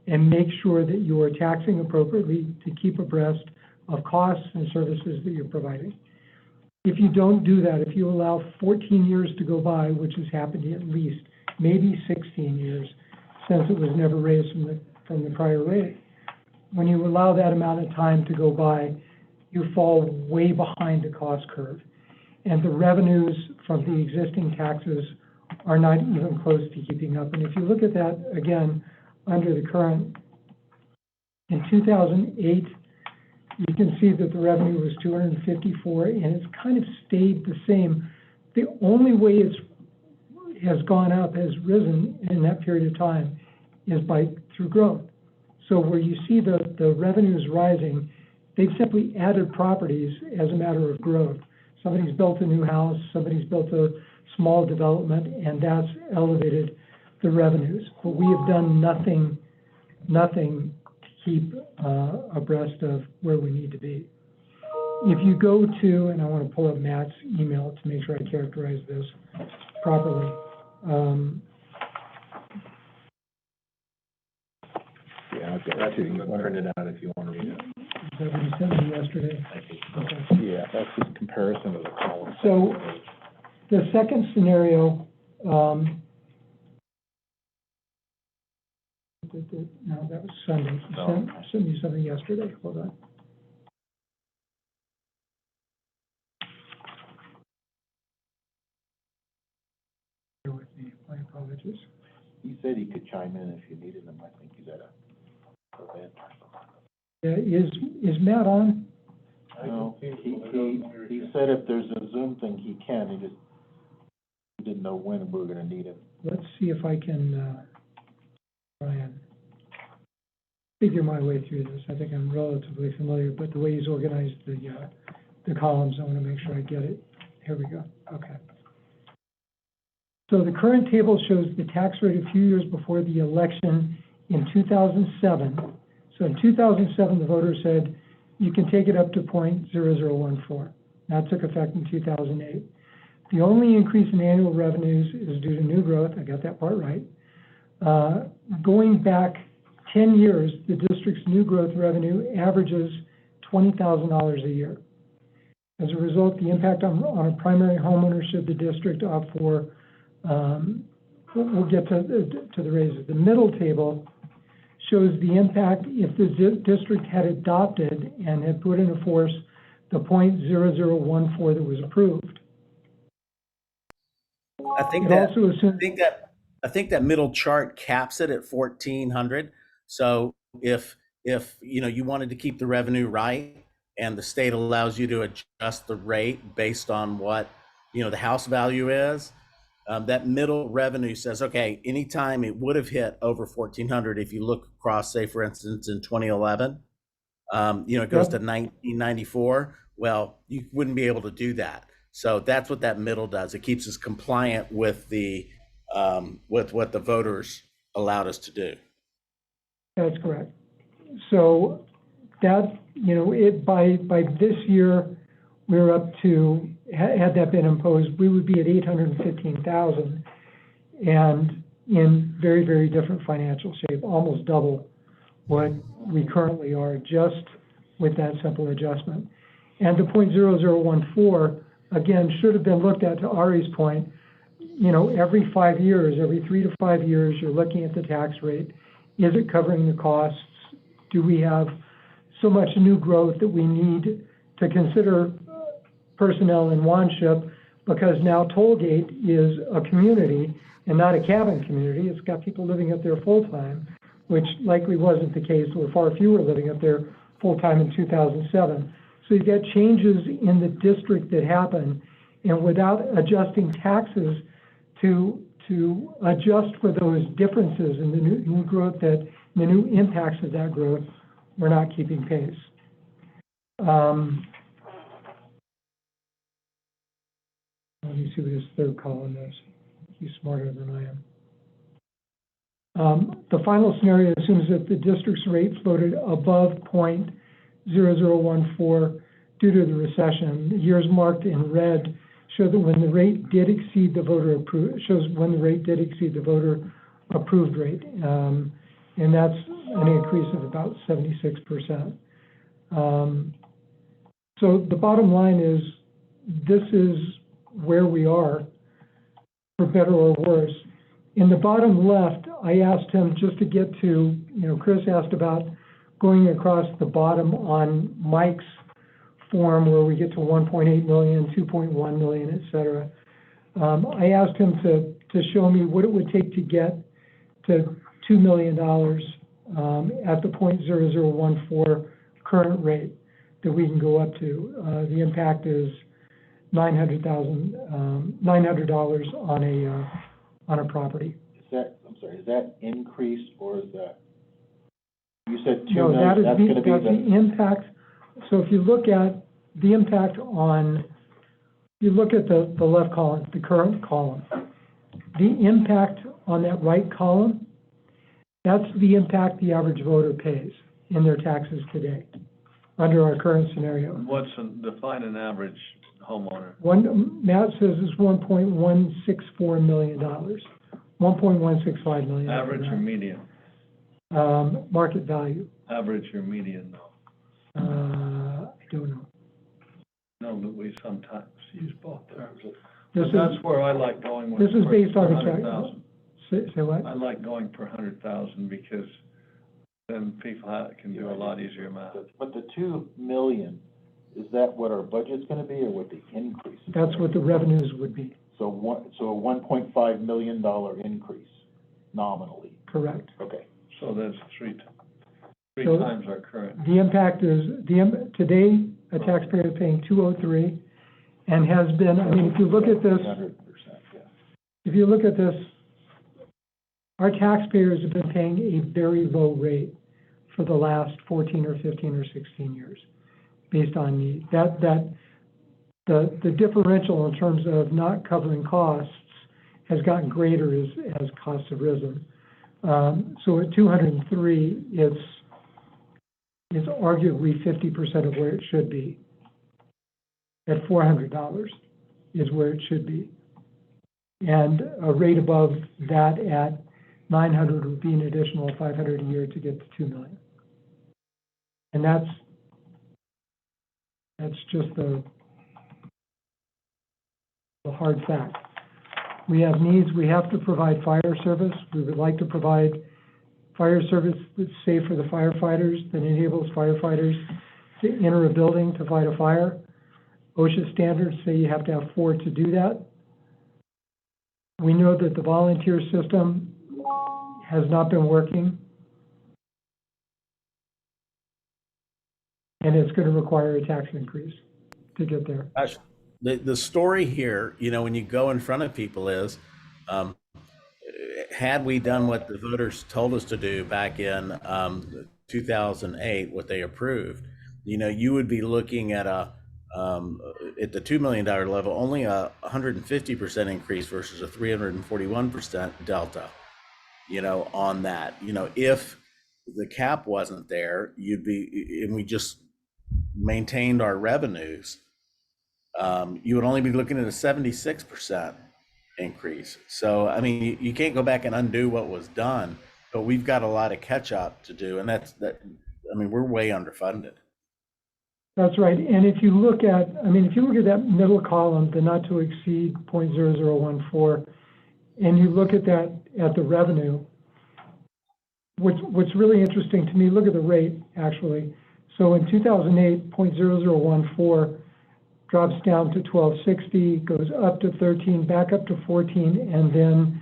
and make sure that you are taxing appropriately to keep abreast of costs and services that you're providing. If you don't do that, if you allow 14 years to go by, which has happened at least, maybe 16 years, since it was never raised from the prior rate, when you allow that amount of time to go by, you fall way behind the cost curve. And the revenues from the existing taxes are not even close to keeping up. And if you look at that, again, under the current, in 2008, you can see that the revenue was 254, and it's kind of stayed the same. The only way it has gone up, has risen in that period of time, is through growth. So where you see the revenues rising, they've simply added properties as a matter of growth. Somebody's built a new house, somebody's built a small development, and that's elevated the revenues. But we have done nothing to keep abreast of where we need to be. If you go to, and I want to pull up Matt's email to make sure I characterize this properly. Yeah, I've got that too. You want to print it out if you want to read it. Is that what you sent me yesterday? Okay. Yeah, that's just comparison of the columns. So the second scenario, no, that was Sunday. You sent me something yesterday. Hold on. Bear with me. My apologies. He said he could chime in if you needed him. I think he's at a event. Is Matt on? No, he said if there's a Zoom thing, he can. He didn't know when we were gonna need him. let's see if I can, try and figure my way through this. I think I'm relatively familiar, but the way he's organized the columns, I wanna make sure I get it. Here we go, okay. So the current table shows the tax rate a few years before the election in 2007. So in 2007, the voters said, you can take it up to .0014. That took effect in 2008. The only increase in annual revenues is due to new growth, I got that part right. Going back 10 years, the district's new growth revenue averages $20,000 a year. As a result, the impact on a primary homeowner should the district opt for, we'll get to the raises. The middle table shows the impact if the district had adopted and had put into force the .0014 that was approved. I think It that, also assumes, I think that middle chart caps it at 1,400. So if, you know, you wanted to keep the revenue right and the state allows you to adjust the rate based on what, you know, the house value is, that middle revenue says, okay, anytime it would have hit over 1,400, if you look across, say, for instance, in 2011, you know, it goes to 1994. Well, you wouldn't be able to do that. So that's what that middle does. It keeps us compliant with the with what the voters allowed us to do. that's correct. So that, you know, by this year, we're up to, had that been imposed, we would be at 815,000 and in very, very different financial shape, almost double what we currently are just with that simple adjustment. And the .0014, again, should have been looked at, to Ari's point, you know, every 5 years, every 3 to 5 years, you're looking at the tax rate. Is it covering the costs? Do we have so much new growth that we need to consider personnel in Wanship, because now Tollgate is a community and not a cabin community. It's got people living up there full-time, which likely wasn't the case, or far fewer living up there full-time in 2007. So you've got changes in the district that happen, and without adjusting taxes to adjust for those differences in the new growth, that the new impacts of that growth, we're not keeping pace. Let me see what his third column is. He's smarter than I am. The final scenario assumes that the district's rate floated above .0014 due to the recession. The years marked in red show that when the rate did exceed the voter approved rate, and that's an increase of about 76%. So the bottom line is, this is where we are, for better or worse. In the bottom left, I asked him just to get to, you know, Chris asked about going across the bottom on Mike's form where we get to 1.8 million, 2.1 million, et cetera. I asked him to show me what it would take to get to $2 million at the .0014 current rate that we can go up to. The impact is $900 on a property. Is that increased, or is that, you said 2 No, million, that's gonna be that's the impact. So if you look at the impact on, you look at the left column, the current column, the impact on that right column, that's the impact the average voter pays in their taxes today, under our current scenario. Define an average homeowner? Matt says it's $1.164 million, $1.165 million. Average or median? Market value. Average or median, though? I don't know. No, but we sometimes use both terms. This But that's where I like going with. This is based on the 100,000. Say what? I like going per 100,000 because then people can do a lot easier math. But the 2 million, is that what our budget's gonna be, or what the increase is? That's what the revenues would be, So a $1.5 million increase nominally. correct. Okay. So that's three So- times our current. The impact is, today, a taxpayer is paying $203 and has been, I mean, if you look at this, 100%, yeah. if you look at this, our taxpayers have been paying a very low rate for the last 14 or 15 or 16 years, based on need. The differential in terms of not covering costs has gotten greater as costs have risen. So at 203, it's arguably 50% of where it should be. At $400 is where it should be. And a rate above that at 900 would be an additional 500 a year to get to 2 million. And that's just the hard fact. We have needs. We have to provide fire service. We would like to provide fire service that's safe for the firefighters, that enables firefighters to enter a building to fight a fire. OSHA standards say you have to have 4 to do that. We know that the volunteer system has not been working, and it's going to require a tax increase to get there. The story here, when you go in front of people is, had we done what the voters told us to do back in 2008, what they approved, you would be looking at at the $2 million level, only a 150% increase versus a 341% delta, on that. If the cap wasn't there, and we just maintained our revenues, you would only be looking at a 76% increase. So, I mean, you can't go back and undo what was done, but we've got a lot of catch up to do. And we're way underfunded. That's right. And if you look at that middle column, the not to exceed 0.0014, and you look at that, at the revenue, what's really interesting to me, look at the rate, actually. So in 2008, 0.0014 drops down to 1260, goes up to 13, back up to 14, and then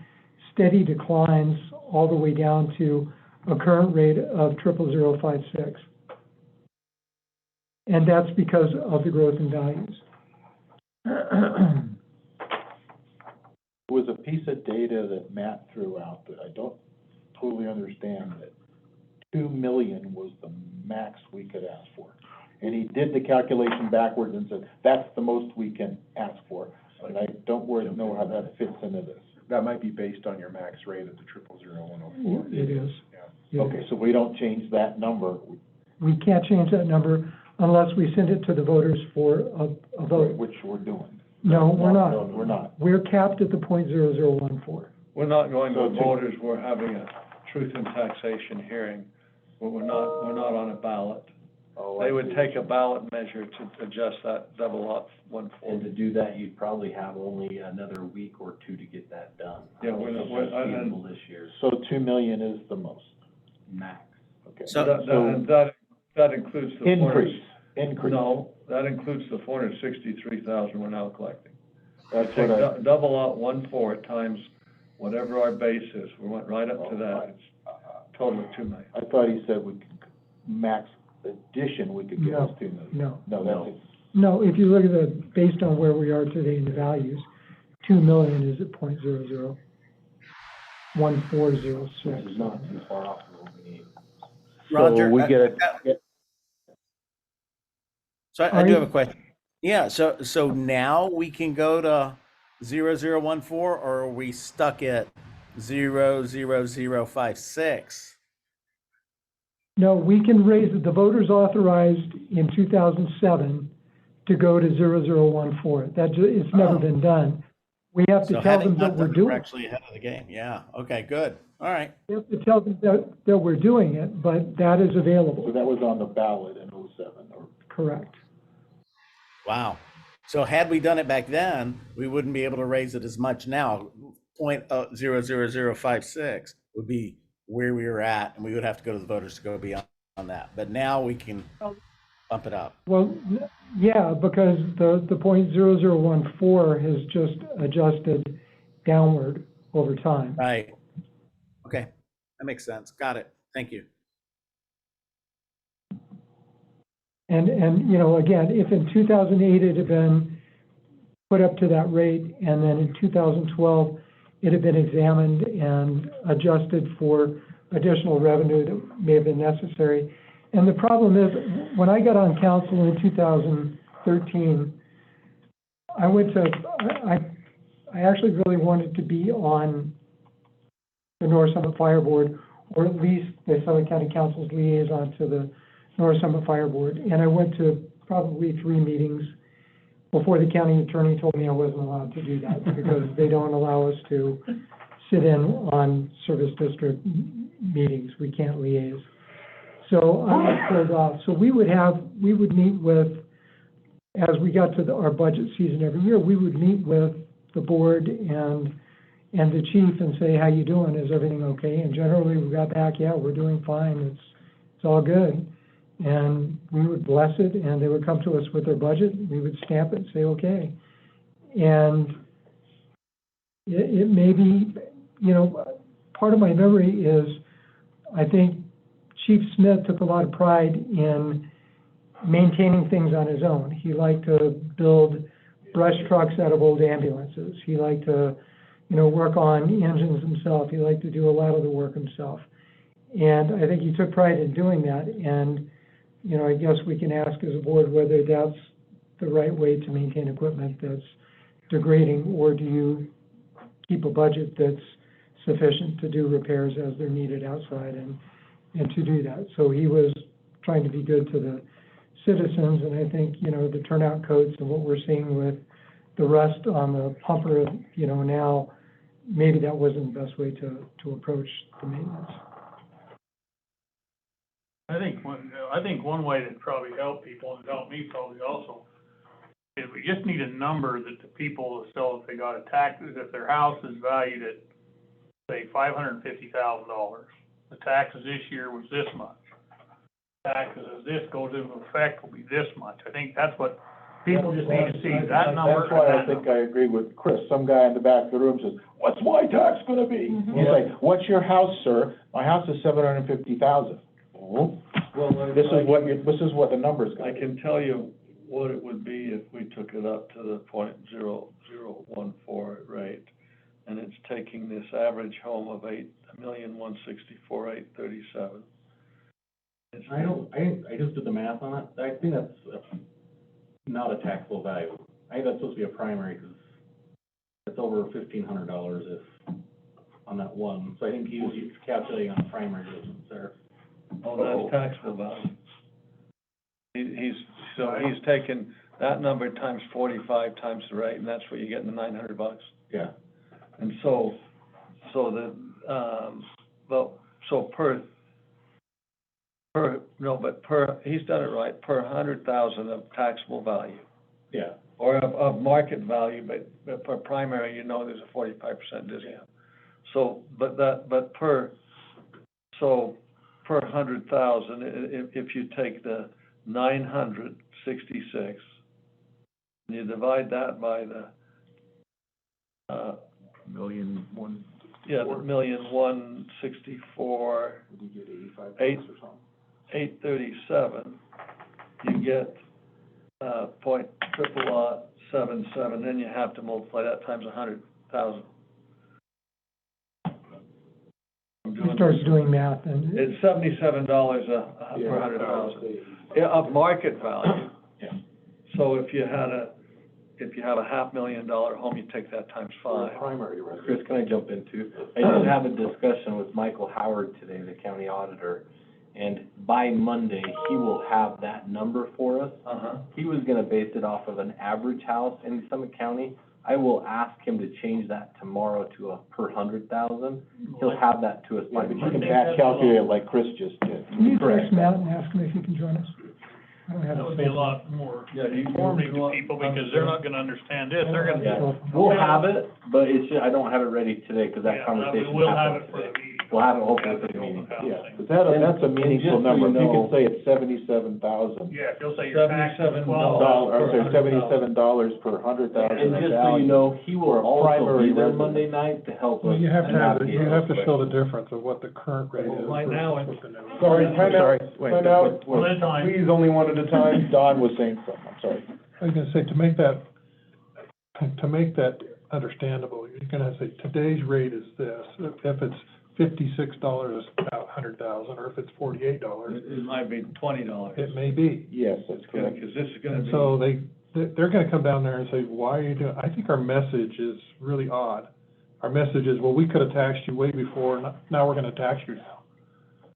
steady declines all the way down to a current rate of 0.0056. And that's because of the growth in values. There was a piece of data that Matt threw out that I don't totally understand, that 2 million was the max we could ask for. And he did the calculation backwards and said, that's the most we can ask for. And I don't really know how that fits into this. That might be based on your max rate of the 0.00104. It is. Yeah. Okay, so we don't change that number. We can't change that number unless we send it to the voters for a vote. Which we're doing. No, we're not. No, we're not. We're capped at the 0.0014. We're not going to So the to- voters, we're having a truth in taxation hearing, but we're not on a ballot. Oh, They I would see. take a ballot measure to adjust that double up And 1/4. to do that, you'd probably have only another week or 2 to get that done. Yeah, I don't we're not- think we're- that's and- feasible this year, So 2 million is the most. max. Okay. So- That includes the Increase. No, that includes the 463,000 we're now collecting. That's Take what I, double out 1/4 times whatever our base is, we went right up to that, it's total of 2 million. I thought he said we could, max addition, we could get us 2 million. No. No, that's it. No, if you look at the, based on where we are today in the values, 2 million is at 0.001406. Which is not too far off from what we need. Roger, So we get So I do have a question. Yeah, so now we can go to 0.0014, or are we stuck at 0.00056? No, we can raise it. The voters authorized in 2007 to go to 0.0014. It's never been done. We have to So tell having them that not we're done it, doing we're it. actually ahead of the game. Yeah, okay, good. All right. We have to tell them that we're doing it, but that is So available. that was on the ballot in '07, or, Correct. Wow. So had we done it back then, we wouldn't be able to raise it as much now. 0.00056 would be where we were at, and we would have to go to the voters to go beyond that. But now we can bump it up. Well, yeah, because the 0.0014 has just adjusted downward over time. Right. Okay, that makes sense. Got it. Thank you. And, again, if in 2008 it had been put up to that rate, and then in 2012 it had been examined and adjusted for additional revenue that may have been necessary. And the problem is, when I got on council in 2013, I actually really wanted to be on the North Summit Fire Board, or at least the Summit County Council's liaison to the North Summit Fire Board. And I went to probably 3 meetings before the county attorney told me I wasn't allowed to do that, because they don't allow us to sit in on service district meetings. We can't liaise. So I was pulled off. So we would meet with, as we got to our budget season every year, we would meet with the board and the chief and say, how you doing? Is everything okay? And generally, we got back, yeah, we're doing fine. It's all good. And we would bless it, and they would come to us with their budget. We would stamp it and say, okay. And it may be, part of my memory is, I think Chief Smith took a lot of pride in maintaining things on his own. He liked to build brush trucks out of old ambulances. He liked to, work on engines himself. He liked to do a lot of the work himself. And I think he took pride in doing that. And, I guess we can ask as a board whether that's the right way to maintain equipment that's degrading, or do you keep a budget that's sufficient to do repairs as they're needed outside and to do that. So he was trying to be good to the citizens, and I think, the turnout codes and what we're seeing with the rust on the pumper, now, maybe that wasn't the best way to approach the maintenance. I think one way that probably help people, and help me probably also, is we just need a number that the people, so if they got a tax, if their house is valued at, say, $550,000, the taxes this year was this much. Taxes as this goes into effect will be this much. I think that's what people just need to see, that number. That's why I think I agree with Chris. Some guy in the back of the room says, what's my tax gonna be? Mhm. He's like, what's your house, sir? My house is $750,000. Oh, Well, this is what the number's I gonna be. can tell you what it would be if we took it up to the .0014 rate, and it's taking this average home of $8,164,837. I just did the math on it. I think that's not a taxable value. I think that's supposed to be a primary, because it's over $1,500 if, on that one. So I think he was calculating on a primary residence there. Oh, that's taxable value. He's taken that number times 45 times the rate, and that's what you get in the $900. Yeah. And so he's done it right, per 100,000 of taxable value, Yeah. or of market value, but per primary, there's a 45% discount. So, per 100,000, if you take the 966, and you divide that by the, $1,164,837, you get, .0077, then you have to multiply that times 100,000. He starts doing math, and It's $77 per 100,000, of market value. Yeah. So if you have a $500,000 home, you take that times 5. Primary residence. Chris, can I jump in too? I did have a discussion with Michael Howard today, the county auditor, and by Monday, he will have that number for us. He was gonna base it off of an average house in Summit County. I will ask him to change that tomorrow to a per 100,000. He'll have that to us Yeah, by but you Monday. can back calculate it like Chris just did. can you text Matt and ask him if he can join us? I don't have That his would be a phone. lot more Yeah, you informative to people, because they're not gonna understand this, they're gonna. Yeah, we'll have it, but it's, I don't have it ready today, because that Yeah, conversation we'll have happened it for the today. meeting. We'll have it hopefully for the meeting. Yeah, 'cause that's a meaningful just so number. you If you know- can say it's $77,000. Yeah, if you'll say your tax is $77. I'm sorry, $77 per 100,000. And just so you know, he will For a also primary be there residence. Monday night to help us. Well, you have to navigate those show the questions. difference of what the current rate is. Right now, versus it's- what the new- Sorry, time out. Wait, Time out. One at a time. Please, only one at a time. Don was saying something, I'm sorry. I was gonna say, to make that understandable. You're gonna say, today's rate is this. If it's $56, it's about 100,000, or if it's $48, It might be $20. it may be. Yes, that's correct. Because this is gonna And be. so they're gonna come down there and say, why are you doing, I think our message is really odd. Our message is, well, we could have taxed you way before, now we're gonna tax you now.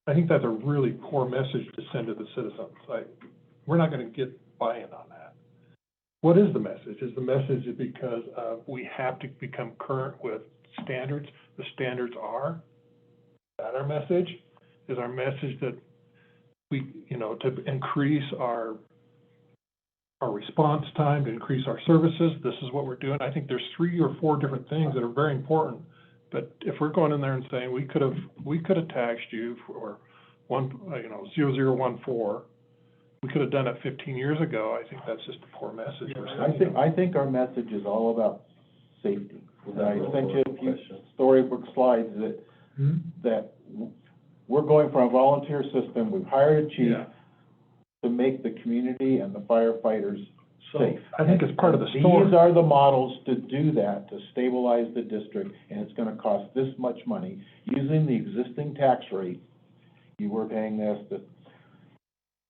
I think that's a really poor message to send to the citizens. We're not gonna get buy-in on that. What is the message? Is the message because we have to become current with standards? The standards are? Is that our message? Is our message that we, to increase our response time, to increase our services, this is what we're doing? I think there's 3 or 4 different things that are very important. But if we're going in there and saying, we could have taxed you for 0014, we could have done it 15 years ago, I think that's just a poor message. I think our message is all about safety. I sent you a few storybook slides that we're going from a volunteer system, we've hired a chief to make the community and the firefighters safe. I think it's part of the story. These are the models to do that, to stabilize the district, and it's gonna cost this much money. Using the existing tax rate, you were paying this,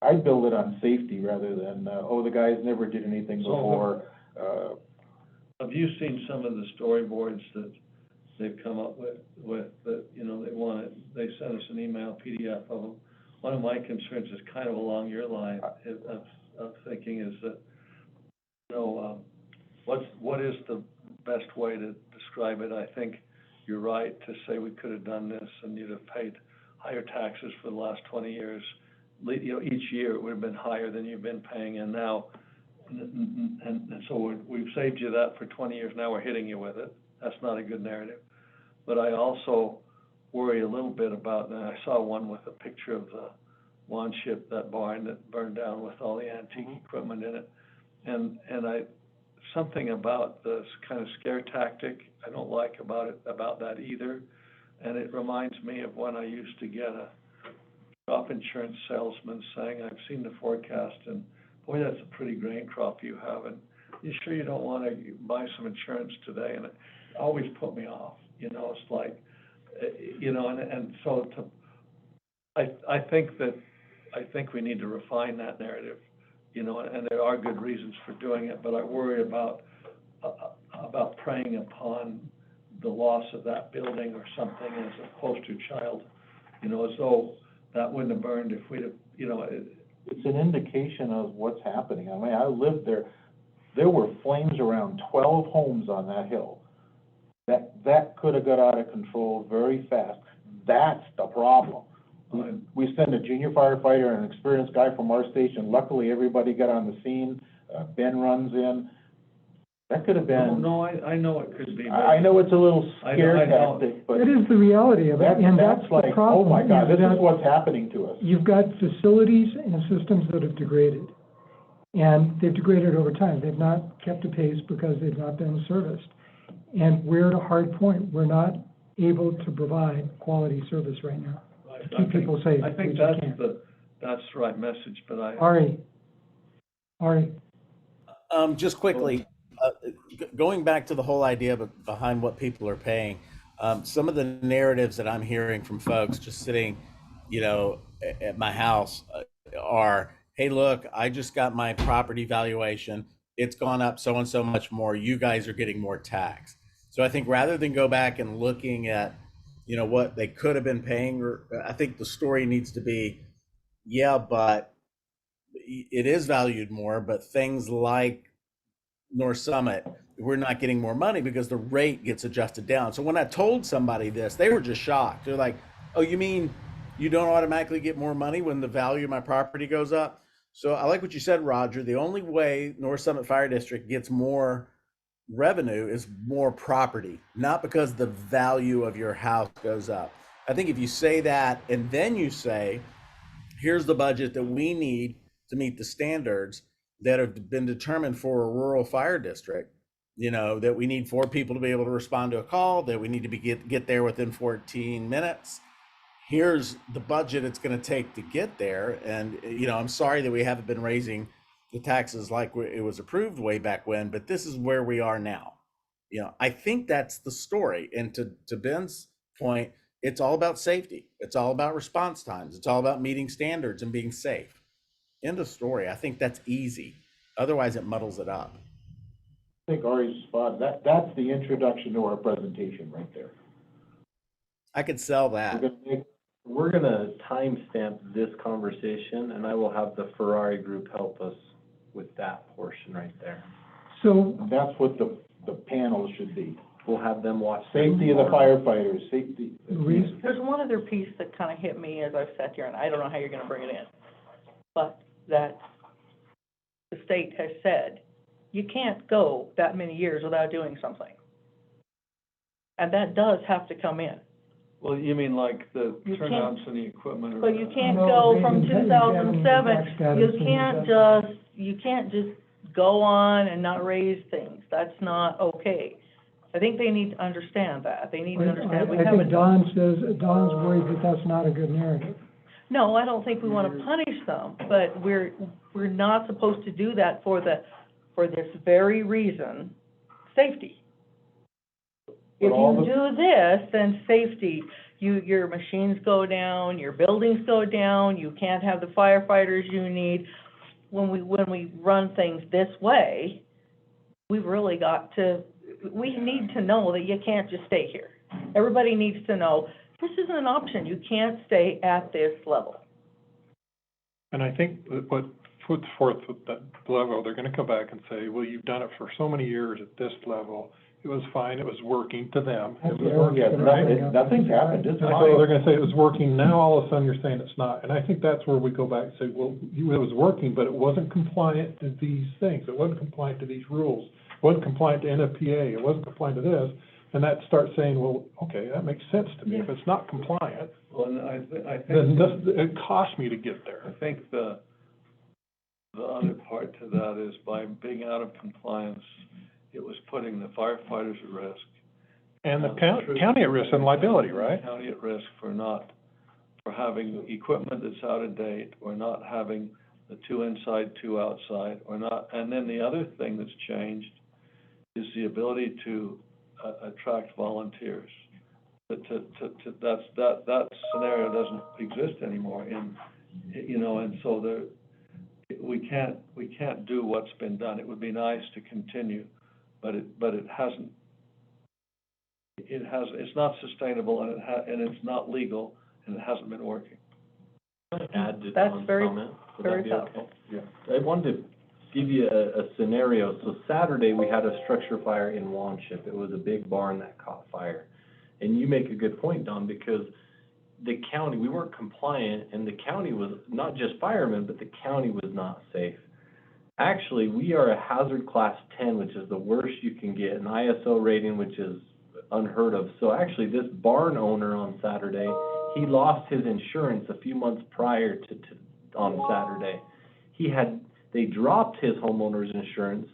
I'd build it on safety rather than, the guys never did anything before. Have you seen some of the storyboards that they've come up with that, they sent us an email PDF of them? One of my concerns is kind of along your line of thinking is that, what is the best way to describe it? I think you're right to say we could have done this and you'd have paid higher taxes for the last 20 years. Each year it would have been higher than you've been paying, and now, and so we've saved you that for 20 years, now we're hitting you with it. That's not a good narrative. But I also worry a little bit about, and I saw one with a picture of the lawn ship, that barn that burned down with all the antique equipment in it. And something about this kind of scare tactic, I don't like about that either. And it reminds me of when I used to get a crop insurance salesman saying, I've seen the forecast and boy, that's a pretty grain crop you have, and you sure you don't want to buy some insurance today? And it always put me off, it's like, and so I think we need to refine that narrative, and there are good reasons for doing it, but I worry about preying upon the loss of that building or something as a poster child, as though that wouldn't have burned if we'd have, It's an indication of what's happening. I mean, I lived there. There were flames around 12 homes on that hill. That could have got out of control very fast. That's the problem. We send a junior firefighter and an experienced guy from our station. Luckily, everybody got on the scene. Ben runs in. That could have been. No, I know it could be. I know it's a little scare I know. tactic, but It is the reality of it, and that's the like, problem. oh my God, this that is what's happening to us. You've got facilities and systems that have degraded, and they've degraded over time. They've not kept a pace because they've not been serviced. And we're at a hard point. We're not able to provide quality service right now. Right. To keep people safe. I think we that's just can't. that's the right message, but Ari, Just quickly, going back to the whole idea behind what people are paying, some of the narratives that I'm hearing from folks just sitting, at my house are, hey, look, I just got my property valuation. It's gone up so and so much more. You guys are getting more tax. So I think rather than go back and looking at, what they could have been paying, I think the story needs to be, yeah, but it is valued more, but things like North Summit, we're not getting more money because the rate gets adjusted down. So when I told somebody this, they were just shocked. They're like, oh, you mean you don't automatically get more money when the value of my property goes up? So I like what you said, Roger. The only way North Summit Fire District gets more revenue is more property, not because the value of your house goes up. I think if you say that and then you say, here's the budget that we need to meet the standards that have been determined for a rural fire district, that we need 4 people to be able to respond to a call, that we need to get there within 14 minutes. Here's the budget it's going to take to get there. And, I'm sorry that we haven't been raising the taxes like it was approved way back when, but this is where we are now. I think that's the story. And to Ben's point, it's all about safety. It's all about response times. It's all about meeting standards and being safe. End of story. I think that's easy. Otherwise, it muddles it up. I think Ari's spot, that's the introduction to our presentation right there. I could sell that. We're gonna timestamp this conversation, and I will have the Ferrari group help us with that portion right there. So, That's what the panel should be. We'll have them watch. Safety of the firefighters, safety. Louise? There's one other piece that kind of hit me as I've sat here, and I don't know how you're gonna bring it in. But that the state has said, you can't go that many years without doing something. And that does have to come in. Well, you mean like the You can't- turnouts and the equipment or? But you can't No, go they from didn't two have thousand any seven, tax status you in the can't just go on and not raise things. That's not okay. I think they need to understand that. They need to understand we I haven't. think Don's worried that that's not a good narrative. No, I don't think we wanna punish them, but we're not supposed to do that for this very reason, safety. If you do this, then safety, your machines go down, your buildings go down, you can't have the firefighters you need. When we run things this way, we've really got to, we need to know that you can't just stay here. Everybody needs to know, this isn't an option, you can't stay at this level. And I think that what puts forth at that level, they're gonna come back and say, well, you've done it for so many years at this level, it was fine, it was working to them. It was working, right? Nothing's happened, it's And fine. so they're gonna say it was working, now all of a sudden you're saying it's not. And I think that's where we go back and say, well, it was working, but it wasn't compliant to these things, it wasn't compliant to these rules, it wasn't compliant to NFPA, it wasn't compliant to this. And that starts saying, well, okay, that makes sense to me, if it's not compliant, Well, and I then think, it cost me to get I there. think the other part to that is by being out of compliance, it was putting the firefighters at risk. And the county at risk and liability, right? County at risk for having equipment that's out of date, or not having the 2 inside, 2 outside, or not. And then the other thing that's changed is the ability to attract volunteers. That scenario doesn't exist anymore and so we can't do what's been done. It would be nice to continue, but it hasn't. It's not sustainable, and it's not legal, and it hasn't been working. Add to That's Don's very- comment. Would very that be thoughtful. okay? I wanted to give you a scenario. So Saturday, we had a structure fire in Wanship. It was a big barn that caught fire. And you make a good point, Don, because the county, we weren't compliant, and the county was, not just firemen, but the county was not safe. Actually, we are a hazard class 10, which is the worst you can get, an ISO rating, which is unheard of. So actually, this barn owner on Saturday, he lost his insurance a few months prior to on Saturday. They dropped his homeowner's insurance,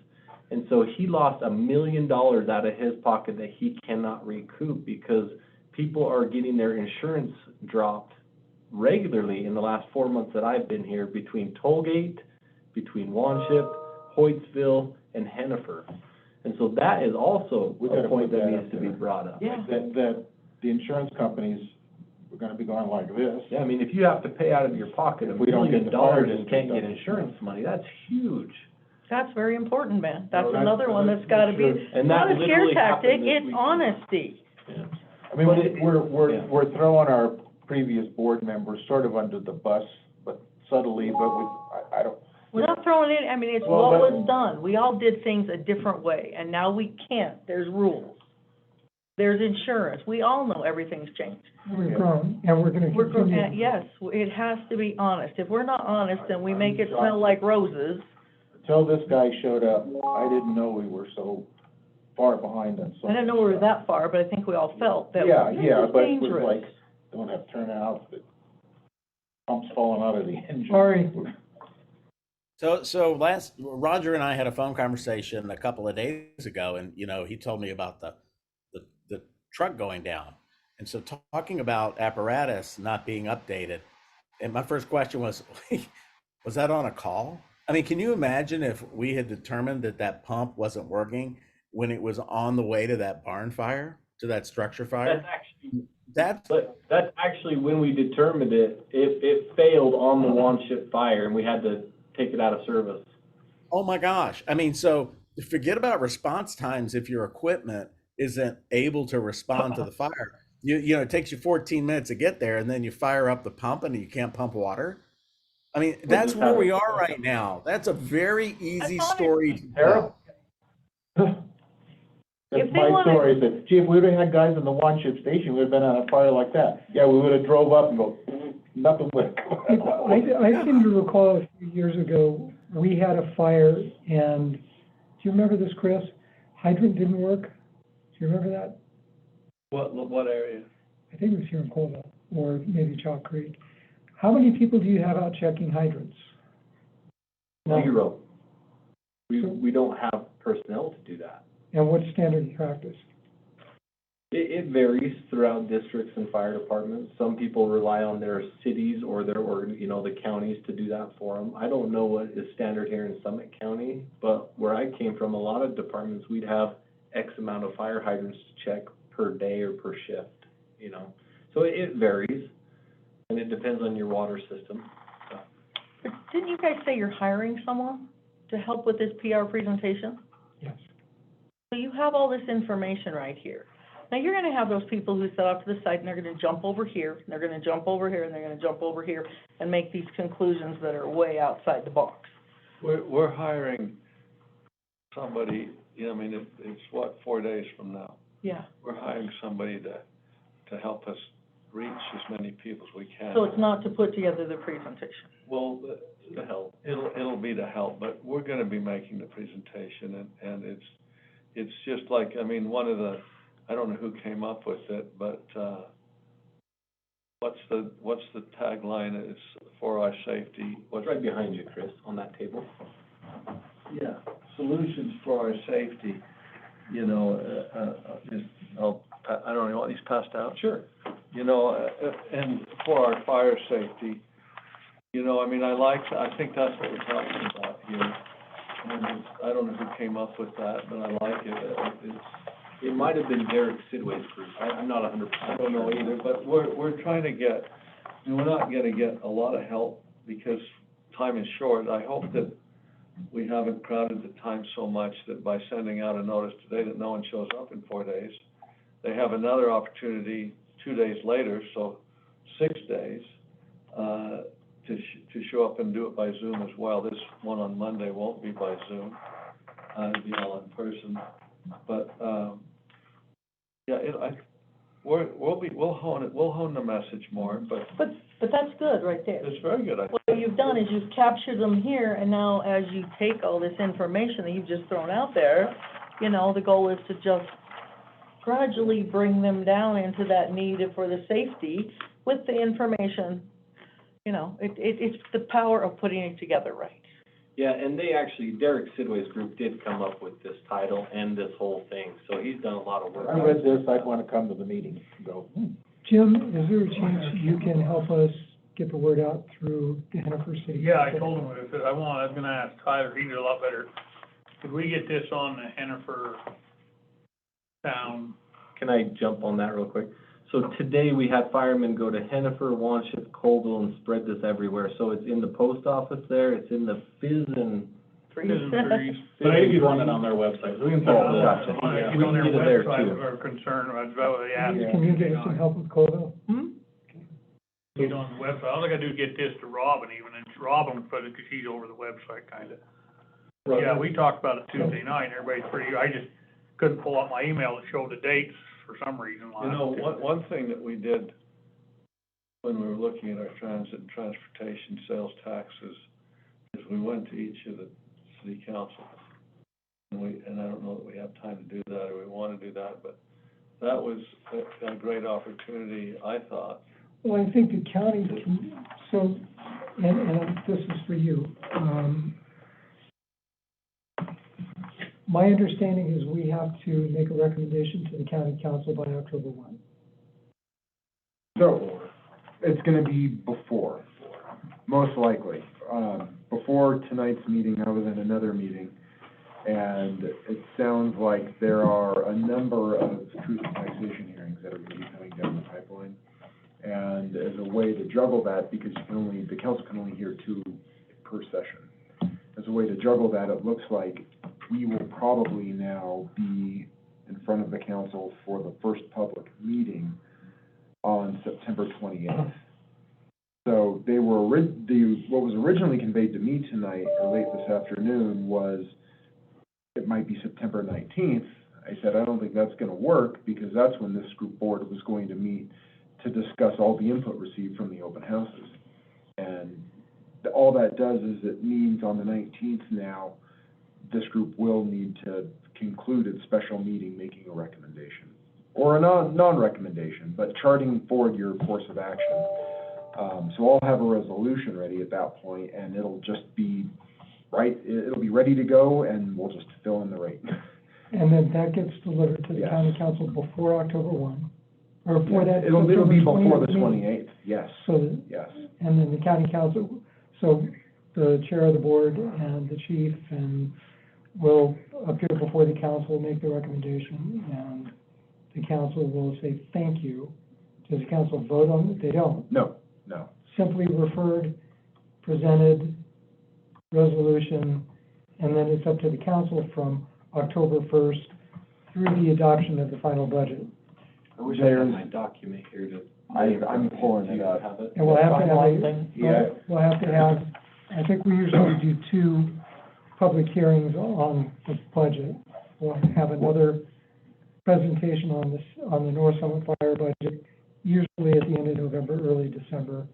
and so he lost $1 million out of his pocket that he cannot recoup because people are getting their insurance dropped regularly in the last 4 months that I've been here, between Tollgate, between Wanship, Hoytsville, and Hennifer. And so that is also We a gotta point put that that needs up to be there. brought up. Yeah. That the insurance companies are gonna be going like this. Yeah, I mean, if you have to pay out of your pocket $1 We don't get million the fire and can't get district. insurance money, that's huge. That's very important, man. That's No, that's- another one that's gotta be, that's it's And not that a scare literally tactic, happened this it's weekend. honesty. Yeah. I mean, But it- we're yeah. throwing our previous board members sort of under the bus, but subtly, but I don't. We're not throwing in, I mean, it's Well, what but- was done. We all did things a different way, and now we can't. There's rules. There's insurance. We all know everything's changed. We've grown, and we're gonna We're, continue. yes, it has to be honest. If we're not honest, then we make it smell like roses. Until this guy showed up, I didn't know we were so far behind on some. I didn't know we were that far, but I think we all felt that Yeah, this yeah, is but it was dangerous. like, don't have turnout, the pump's falling out of the engine. Sorry. So Roger and I had a phone conversation a couple of days ago, and he told me about the truck going down, and so talking about apparatus not being updated, and my first question was, was that on a call? I mean, can you imagine if we had determined that pump wasn't working, when it was on the way to that barn fire, to that structure fire? That's, That's actually when we determined it failed on the one ship fire and we had to take it out of service. oh my gosh. I mean, so forget about response times if your equipment isn't able to respond to the fire. You know, it takes you 14 minutes to get there and then you fire up the pump and you can't pump water. I mean, that's where we are right now. That's a very easy story to tell. If That's they my wanna- story, is that, gee, if we would've had guys in the one ship station, we'd have been on a fire like that. Yeah, we would've drove up and go, nothing would. I seem to recall a few years ago, we had a fire, and, do you remember this, Chris? Hydrant didn't work. Do you remember that? What area? I think it was here in Colville, or maybe Chalk Creek. How many people do you have out checking hydrants? No. 0. We don't have personnel to do that. And what's standard practice? It varies throughout districts and fire departments. Some people rely on their cities or the counties to do that for them. I don't know what is standard here in Summit County, but where I came from, a lot of departments, we'd have X amount of fire hydrants to check per day or per shift, you know. So it varies, and it depends on your water system. But didn't you guys say you're hiring someone to help with this PR presentation? Yes. So you have all this information right here. Now, you're gonna have those people who set up to the site, and they're gonna jump over here, and they're gonna jump over here, and they're gonna jump over here, and make these conclusions that are way outside the box. We're hiring somebody, you know, I mean, it's what, 4 days from now? Yeah. We're hiring somebody to help us reach as many people as we can. So it's not to put together the presentation. Well, to help. It'll be to help, but we're gonna be making the presentation, and it's just like, I mean, I don't know who came up with it, but, what's the tagline? It's for our safety. What's right behind you, Chris, on that table? Yeah, solutions for our safety, you know, I don't know, want these passed out? Sure. You know, and for our fire safety, you know, I mean, I think that's what we're talking about here. And I don't know who came up with that, but I like it. It might have been Derek Sidway's group. I'm not 100% I don't know either, but we're trying to get, and we're not gonna get a lot of help because time is short. I hope that we haven't crowded the time so much that by sending out a notice today that no one shows up in 4 days, they have another opportunity 2 days later, so 6 days, to show up and do it by Zoom as well. This one on Monday won't be by Zoom, it'll be all in person. But, yeah, we'll hone the message more, but But that's good right there. it's very good, I think. What you've done is you've captured them here, and now as you take all this information that you've just thrown out there, you know, the goal is to just gradually bring them down into that need for the safety with the information. You know, it's the power of putting it together right. Yeah, and Derek Sidway's group did come up with this title and this whole thing, so he's done a lot of work. I read this, I'd wanna come to the meeting and go, Jim, is there a chance you can help us get the word out through the Hannaford City? Yeah, I told him, I was gonna ask Tyler, he did a lot better. Could we get this on the Hannaford town? Can I jump on that real quick? So today we had firemen go to Hennifer, Wanship, Colville, and spread this everywhere. So it's in the post office there, it's in the Fizz and. Prison trees. But I think you'd want it on their website, so we can put Oh, it gotcha. there. If We you on can their get it there website, too. we're concerned about what they asked. Can you get us some help with Colville? Get on the website, all I gotta do is get this to Robin even, and Robin put it, cause she's over the website kinda. Yeah, we talked about it Tuesday night, and everybody's pretty, I just couldn't pull up my email to show the dates for some reason. You know, one thing that we did when we were looking at our transit and transportation sales taxes is we went to each of the city councils. And I don't know that we have time to do that or we wanna do that, but that was a great opportunity, I thought. Well, I think the county can, so, and this is for you. My understanding is we have to make a recommendation to the county council by October 1. So, it's gonna be before, most likely. Before tonight's meeting, I was in another meeting, And it sounds like there are a number of truth and taxation hearings that are gonna be coming down the pipeline. And as a way to juggle that, because the council can only hear 2 per session. As a way to juggle that, it looks like we will probably now be in front of the council for the first public meeting on September 28th. So they were, what was originally conveyed to me tonight, or late this afternoon, was it might be September 19th. I said, I don't think that's gonna work, because that's when this group board was going to meet to discuss all the input received from the open houses. And all that does is it means on the 19th now, this group will need to conclude its special meeting making a recommendation, or a non-recommendation, but charting forward your course of action. So I'll have a resolution ready at that point, and it'll just be it'll be ready to go, and we'll just fill in the rate. And then that gets delivered to the Yes. county council before October 1, or before that. It'll be October before the 28th meeting. 28th, yes, So, that- yes. and then the county council, so the chair of the board and the chief and will appear before the council, make the recommendation, and the council will say thank you. Does the council vote on it? They don't. No. Simply referred, presented, resolution, and then it's up to the council from October 1st through the adoption of the final budget. I wish I had my document here to. I'm pulling Do it you up. have it? And we'll have to have, Timeline thing? Yeah. we'll have to have, I think we usually do 2 public hearings on the budget. We'll have another presentation on this, on the North Summit Fire budget, usually at the end of November, early December,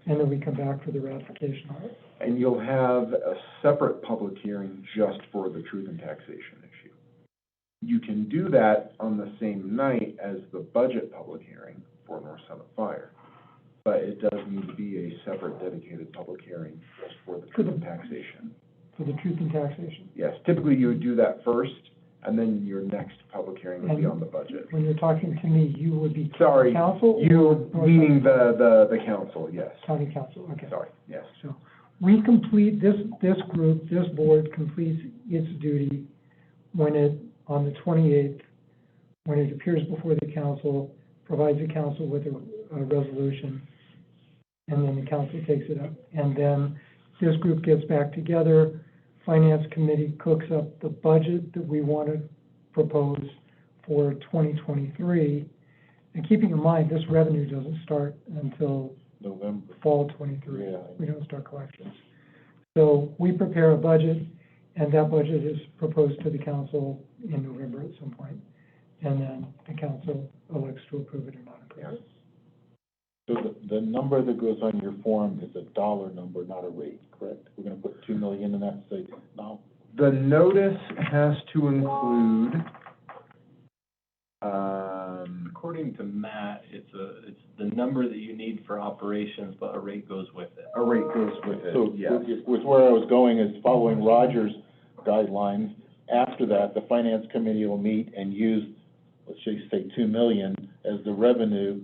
and then we come back for the ratification of it. And you'll have a separate public hearing just for the truth and taxation issue. You can do that on the same night as the budget public hearing for North Summit Fire, but it does need to be a separate dedicated public hearing just for the truth and taxation. For the truth and taxation. Yes, typically you would do that first, and then your next public hearing would be on the budget. When you're talking to me, you would be Sorry, council? you, or meaning the council, yes. County council, okay. Sorry, yes. So, we complete, this group, this board completes its duty when it, on the 28th, when it appears before the council, provides the council with a resolution, and then the council takes it up. And then this group gets back together, finance committee cooks up the budget that we want to propose for 2023. And keeping in mind, this revenue doesn't start until November. fall 23. Yeah. We don't start collections. So we prepare a budget, and that budget is proposed to the council in November at some point. And then the council elects to approve it or not approve it. So the number that goes on your form is a dollar number, not a rate, correct? We're gonna put 2 million in that, say, no? The notice has to include, According to Matt, it's the number that you need for operations, but a rate goes with it. a rate goes with it, So, yes. with where I was going is following Roger's guidelines. After that, the finance committee will meet and use, let's just say 2 million as the revenue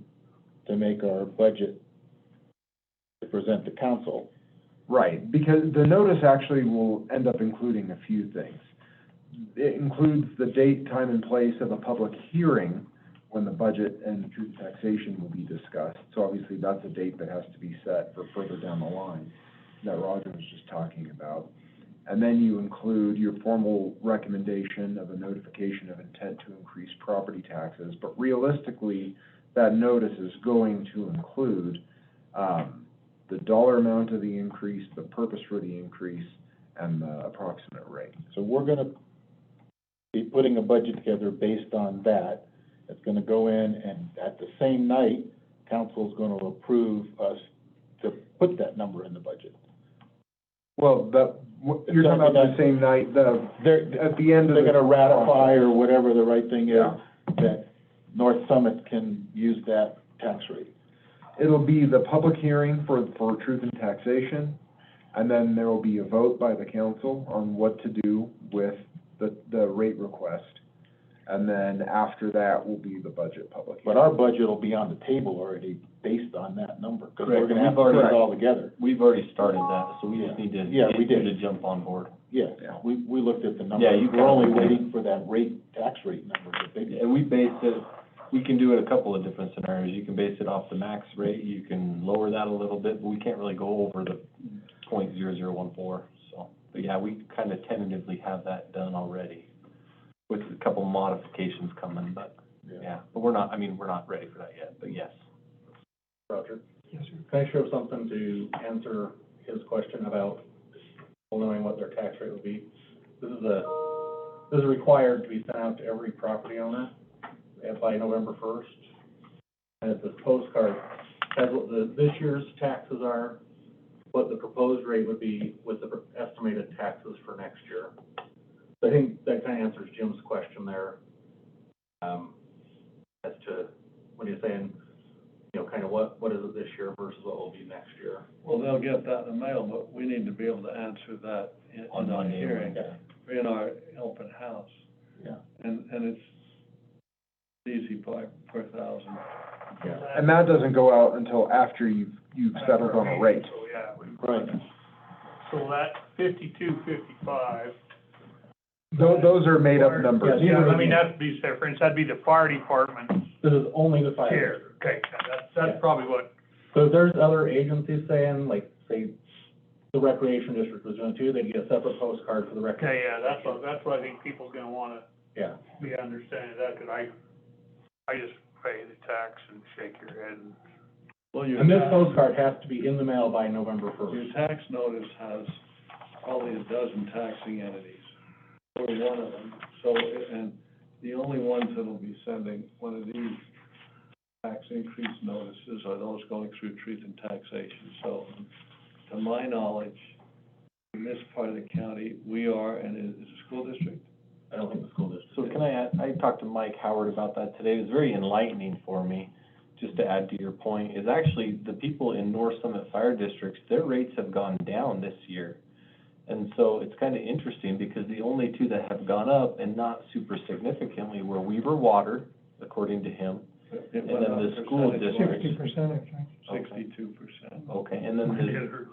to make our budget to present to council. Right, because the notice actually will end up including a few things. It includes the date, time, and place of a public hearing when the budget and truth and taxation will be discussed. So obviously, that's a date that has to be set for further down the line that Roger was just talking about. And then you include your formal recommendation of a notification of intent to increase property taxes. But realistically, that notice is going to include the dollar amount of the increase, the purpose for the increase, and the approximate rate. So we're gonna be putting a budget together based on that. It's gonna go in, and at the same night, council's gonna approve us to put that number in the budget. Well, you're talking about the same night, They're, at the end of the. they're gonna ratify, or whatever the right thing is, Yeah. that North Summit can use that tax rate. It'll be the public hearing for truth and taxation, and then there will be a vote by the council on what to do with the rate request. And then after that will be the budget public hearing. But our budget will be on the table already based on that number, because we're Correct. gonna have to We've put it already- all together. We've already started that, so we just need to Yeah, we get you did. to jump on board. Yeah, we looked at the number. Yeah, you We're only can- waiting for that tax rate number that they. And we base it, we can do it a couple of different scenarios. You can base it off the max rate, you can lower that a little bit, but we can't really go over the .0014, so. But yeah, we kind of tentatively have that done already, with a couple modifications coming, but, yeah. But we're not ready for that yet, but yes. Roger, Yes, sir. can I show something to answer his question about people knowing what their tax rate will be? This is required to be sent out to every property owner by November 1st. And it's this postcard, has what this year's taxes are, what the proposed rate would be with the estimated taxes for next year. So I think that kind of answers Jim's question there, as to when you're saying, kind of what is it this year versus what will be next year. Well, they'll get that in the mail, but we need to be able to answer that in On our Monday or hearing, Wednesday. in our open house. Yeah. And it's easy by per thousand. Yeah, and that doesn't go out until after you've settled on a rate. So, yeah, Right. so that 52.55. Those are made-up numbers. Yeah, Yeah, I mean, that'd be, say, for instance, that'd be the fire department This is only the fire. share, okay, that's probably what, So if there's other agencies saying, like, say, the recreation district was doing too, they'd get a separate postcard for the recreation. okay, yeah, that's what I think people's gonna wanna Yeah. be understanding that, 'cause I just pay the tax and shake your head and, Well, your And this tax- postcard has to be in the mail by November Your 1st. tax notice has probably a dozen taxing entities. We're one of them, so, and the only ones that'll be sending one of these tax increase notices are those going through truth and taxation. So, to my knowledge, in this part of the county, we are, and is it a school district? I don't think the school district. So is. can I add, I talked to Mike Howard about that today, it was very enlightening for me, just to add to your point, is actually the people in North Summit Fire Districts, their rates have gone down this year. And so it's kind of interesting, because the only two that have gone up, and not super significantly, were Weaver Water, according to him, It and went then up the school percentage-wise, district. 60%, I think. 62%. Okay, and then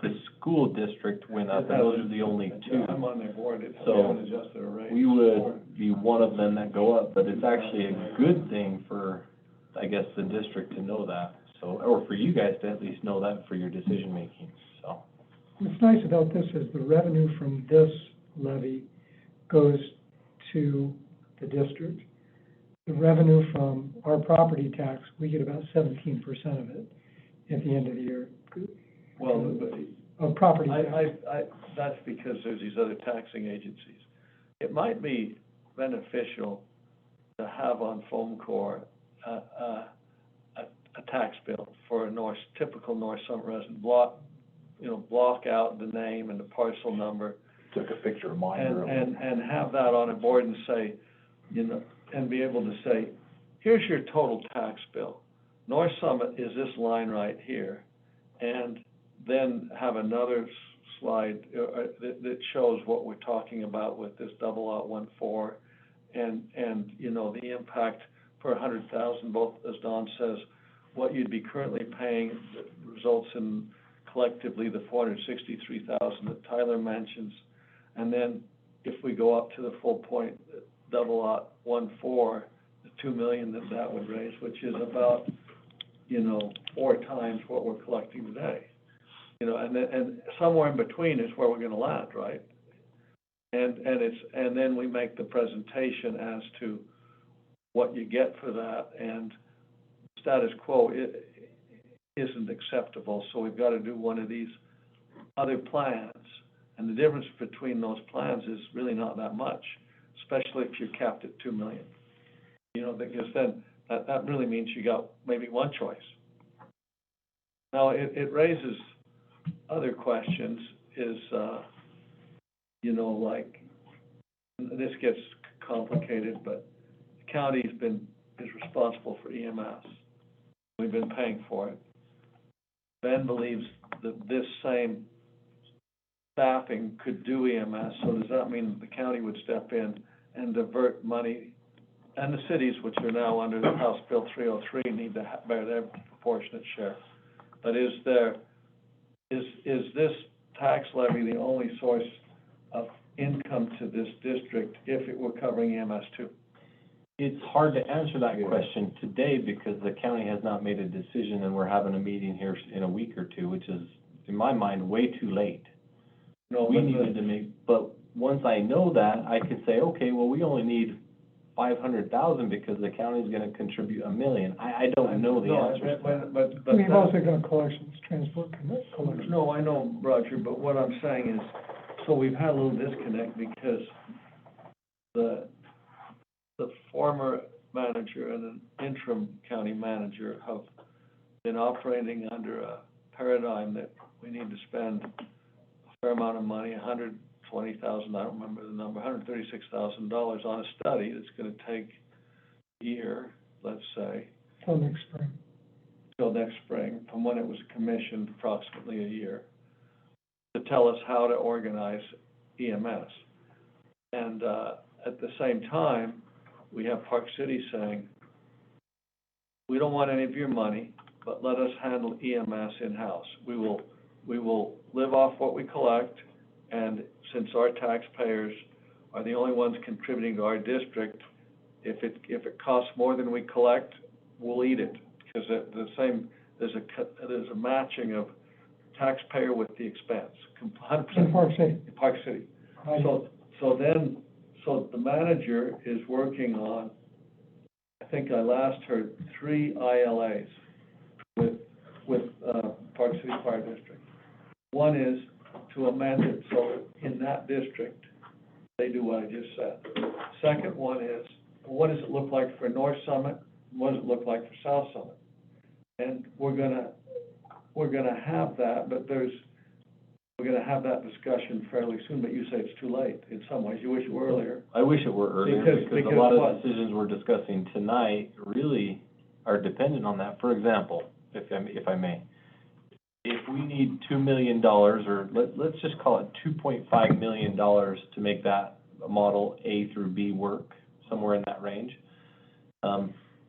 the school district went up, and those are the only two. I'm on their board, it So, hasn't adjusted their rates. We would be one of them that go up, but it's actually a good thing for, I guess, the district to know that. So, or for you guys to at least know that for your decision making, so. What's nice about this is the revenue from this levy goes to the district. The revenue from our property tax, we get about 17% of it at the end of the year, Well, but of property tax. that's because there's these other taxing agencies. It might be beneficial to have on Foam Corps, a tax bill for a typical North Summit resident, block out the name and the parcel number, Took a picture of mine earlier. and have that on a board and say, and be able to say, here's your total tax bill. North Summit is this line right here, and then have another slide, that shows what we're talking about with this 0014, and, the impact per 100,000, both, as Don says, what you'd be currently paying results in collectively the 463,000 that Tyler mentions. And then if we go up to the full point, 0014, the 2 million that would raise, which is about, 4 times what we're collecting today. And somewhere in between is where we're gonna land, right? And then we make the presentation as to what you get for that, and status quo isn't acceptable, so we've got to do one of these other plans. And the difference between those plans is really not that much, especially if you're capped at 2 million. Because then that really means you got maybe one choice. Now, it raises other questions, is, like, this gets complicated, but the county is responsible for EMS. We've been paying for it. Ben believes that this same staffing could do EMS, so does that mean the county would step in and divert money? And the cities, which are now under the House Bill 303, need to bear their proportionate share. But is this tax levy the only source of income to this district if it were covering EMS too? It's hard to answer that question today because the county has not made a decision and we're having a meeting here in a week or two, which is, in my mind, way too late. No, We but needed to make, but once I know that, I could say, okay, well, we only need 500,000 because the county's gonna contribute $1 million. I don't know the No, answer to that. but We've that- also got collections, transport collections. No, I know, Roger, but what I'm saying is, so we've had a little disconnect because the former manager and an interim county manager have been operating under a paradigm that we need to spend a fair amount of money, $120,000, I don't remember the number, $136,000 on a study that's gonna take a year, let's say, Till next spring. till next spring, from when it was commissioned, approximately a year, to tell us how to organize EMS. And, at the same time, we have Park City saying, we don't want any of your money, but let us handle EMS in-house. We will live off what we collect, and since our taxpayers are the only ones contributing to our district, if it costs more than we collect, we'll eat it. Because there's a matching of taxpayer with the expense, 100%. In Park City. In Park City. So the manager is working on, I think I last heard, 3 ILAs with Park City Fire District. One is to amend it so in that district, they do what I just said. Second one is, what does it look like for North Summit? What does it look like for South Summit? And we're gonna have that, but we're gonna have that discussion fairly soon, but you say it's too late in some ways. You wish it were earlier. I wish it were earlier because a lot of the decisions we're discussing tonight really are dependent on that. For example, if I may, if we need $2 million, or let's just call it $2.5 million to make that model A through B work, somewhere in that range.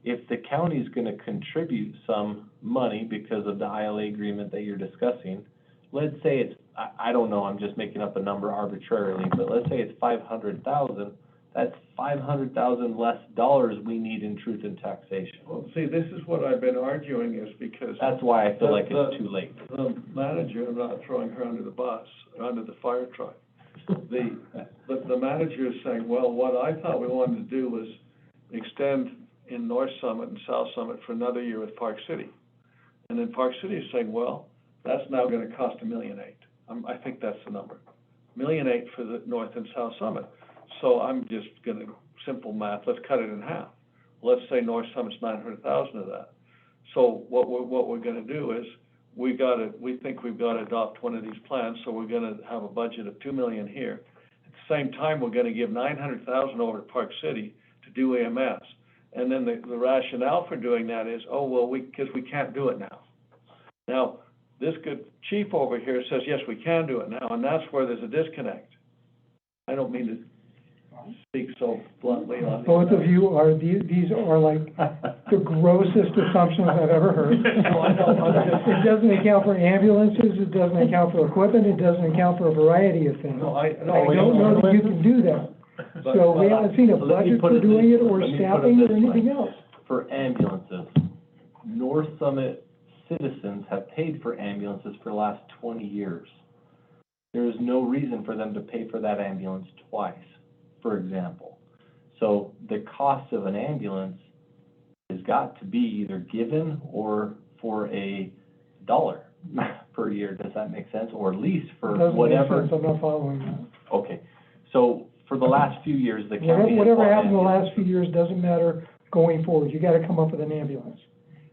If the county's gonna contribute some money because of the ILA agreement that you're discussing, let's say it's, I don't know, I'm just making up a number arbitrarily, but let's say it's 500,000, that's 500,000 less dollars we need in truth and taxation. Well, see, this is what I've been arguing is because. That's why I feel like it's too late. The manager, I'm not throwing her under the bus, under the fire truck. The manager is saying, well, what I thought we wanted to do was extend in North Summit and South Summit for another year with Park City. And then Park City is saying, well, that's now gonna cost $1.8 million. I think that's the number. $1.8 million for the North and South Summit. So I'm just gonna, simple math, let's cut it in half. Let's say North Summit's 900,000 of that. So what we're gonna do is, we think we've gotta adopt one of these plans, so we're gonna have a budget of $2 million here. At the same time, we're gonna give 900,000 over to Park City to do EMS. And then the rationale for doing that is, oh, well, because we can't do it now. Now, this good chief over here says, yes, we can do it now, and that's where there's a disconnect. I don't mean to speak so bluntly on. Both of you are, these are like the grossest assumptions I've ever heard. No, I know, I'm just- It doesn't account for ambulances, it doesn't account for equipment, it doesn't account for a variety of things. No, I don't know that you can do that. So we haven't seen a So let me budget put for it doing this- it, or let me put it staffing, or this anything way. else. For ambulances, North Summit citizens have paid for ambulances for the last 20 years. There is no reason for them to pay for that ambulance twice, for example. So the cost of an ambulance has got to be either given or for $1 per year. Does that make sense? Or lease for whatever. Doesn't make sense, I'm not following that. Okay, so for the last few years, the county has Whatever bought happened in the ambulances. last few years doesn't matter going forward, you gotta come up with an ambulance,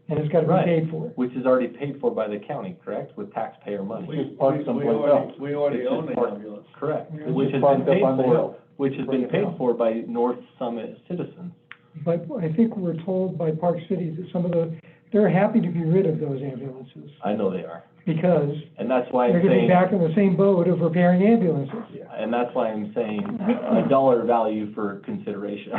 and it's gotta be Right. paid for. Which is already paid for by the county, correct, with taxpayer money? We already It's own just the parked- ambulance. Correct, Yeah. which has been Parked up paid on the for, hill. which has Bring been it paid down. for by North Summit citizens. But I think we're told by Park City that they're happy to be rid of those ambulances, I know they are, because and that's why they're I'm gonna be saying, back in the same boat of repairing ambulances. and that's why I'm saying $1 value for consideration.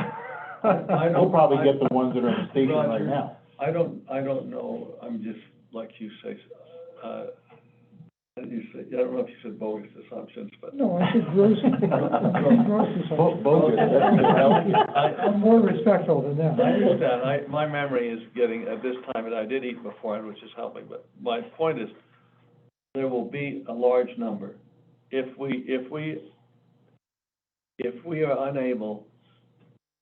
We'll probably get the ones that are in the station right Roger. now. I don't know, I'm just, like you say, you say? I don't know if you said bogus assumptions, but. No, I said gross, gross assumptions. Bogus, I'm more respectful than that. I understand, my memory is getting, at this time, and I did eat beforehand, which is helping, but my point is, there will be a large number. If we are unable,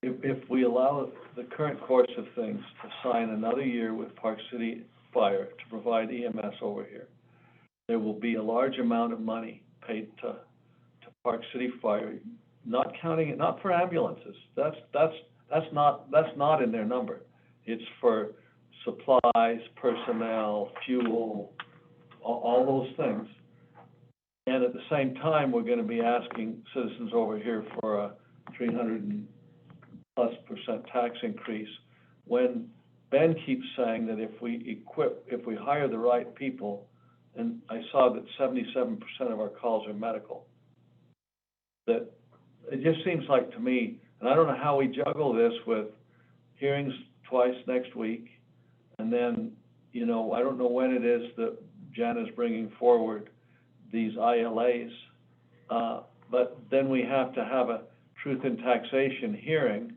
if we allow the current course of things to sign another year with Park City Fire to provide EMS over here, there will be a large amount of money paid to Park City Fire, not counting it, not for ambulances. That's not in their number. It's for supplies, personnel, fuel, all those things. And at the same time, we're gonna be asking citizens over here for a 300+ tax increase, when Ben keeps saying that if we hire the right people, and I saw that 77% of our calls are medical, that it just seems like to me, and I don't know how we juggle this with hearings twice next week, and then, you know, I don't know when it is that Jen is bringing forward these ILAs, but then we have to have a truth in taxation hearing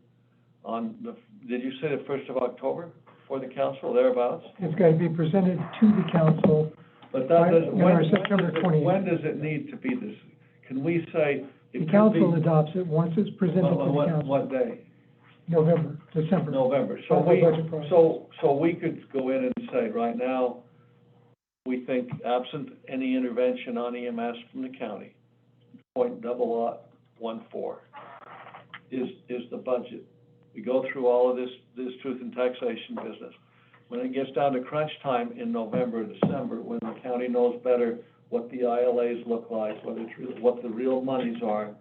on the, did you say the 1st of October for the council, thereabouts? It's gotta be presented to the council. But that doesn't, In our September 28th. when does it need to be this? Can we say? The council adopts it once it's presented to the council. What day? December. November. So That's the budget process. so we could go in and say, right now, we think absent any intervention on EMS from the county, .0014 is the budget. We go through all of this truth and taxation business. When it gets down to crunch time in November, December, when the county knows better what the ILAs look like, what the real monies are,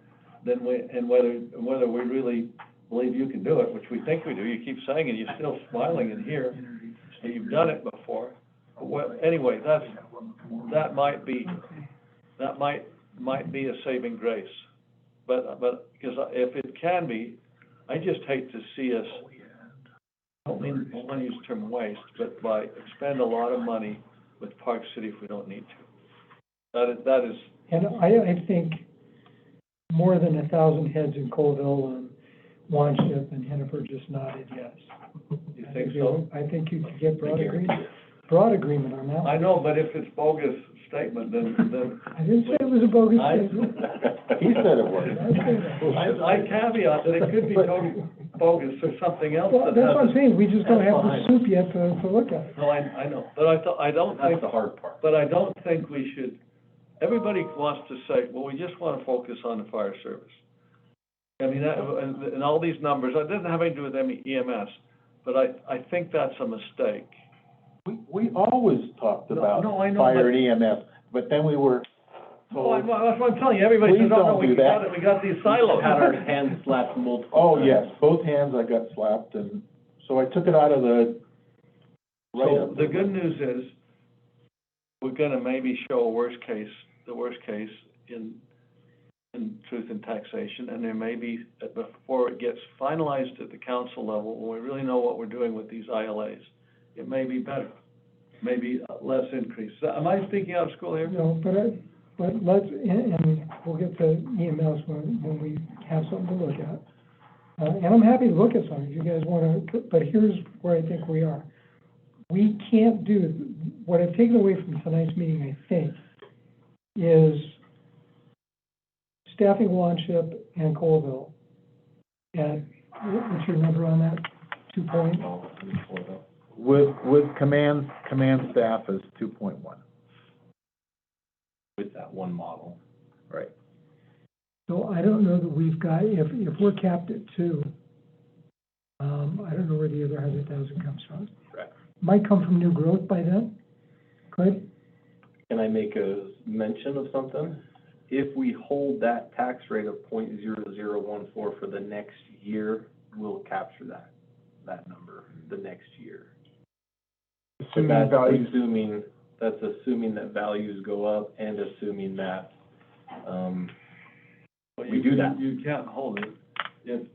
then whether we really believe you can do it, which we think we do. You keep saying it, you're still smiling in here, and you've done it before. But anyway, that might be a saving grace. But because if it can be, I just hate to see us, I don't want to use the term waste, but by expend a lot of money with Park City if we don't need to. That is. And I think more than 1,000 heads in Colville and Wanship and Hennepin just nodded yes. You think so? I think you could get broad agreement on that one. I know, but if it's bogus statement, then. I didn't say it was a bogus statement. He said it was. I caveat that it could be totally bogus or something else. Well, that's what I'm saying, we just don't have the That's soup yet to look at it. No, I know, but I don't think. That's the hard part. But I don't think we should, everybody wants to say, well, we just want to focus on the fire service. I mean, and all these numbers, it doesn't have anything to do with EMS, but I think that's a mistake. We always talked about No, I know, fire but- and EMS, but then we were Well, told, that's what I'm telling you, everybody says, Please oh, no, don't do that. we got these silos. Had our hands slapped multiple oh, times. yes, both hands I got slapped, and so I took it out of the So write-up. the good news is, we're gonna maybe show the worst case in truth and taxation, and there may be, before it gets finalized at the council level, when we really know what we're doing with these ILAs, it may be better, maybe less increase. Am I speaking out of school here? No, but let's, and we'll get to EMS when we have something to look at. And I'm happy to look at some, if you guys wanna, but here's where I think we are. We can't do, what I've taken away from tonight's meeting, I think, is staffing Wanship and Colville. And what's your number on that? 2 point? With command staff is 2.1. With that one model. Right. So I don't know that we've got, if we're capped at 2, I don't know where the other 100,000 comes from. Correct. Might come from new growth by then, could? Can I make a mention of something? If we hold that tax rate of .0014 for the next year, we'll capture that number the next year. Assuming That's values, assuming that values go up and assuming that, But we do that. You can't hold it if.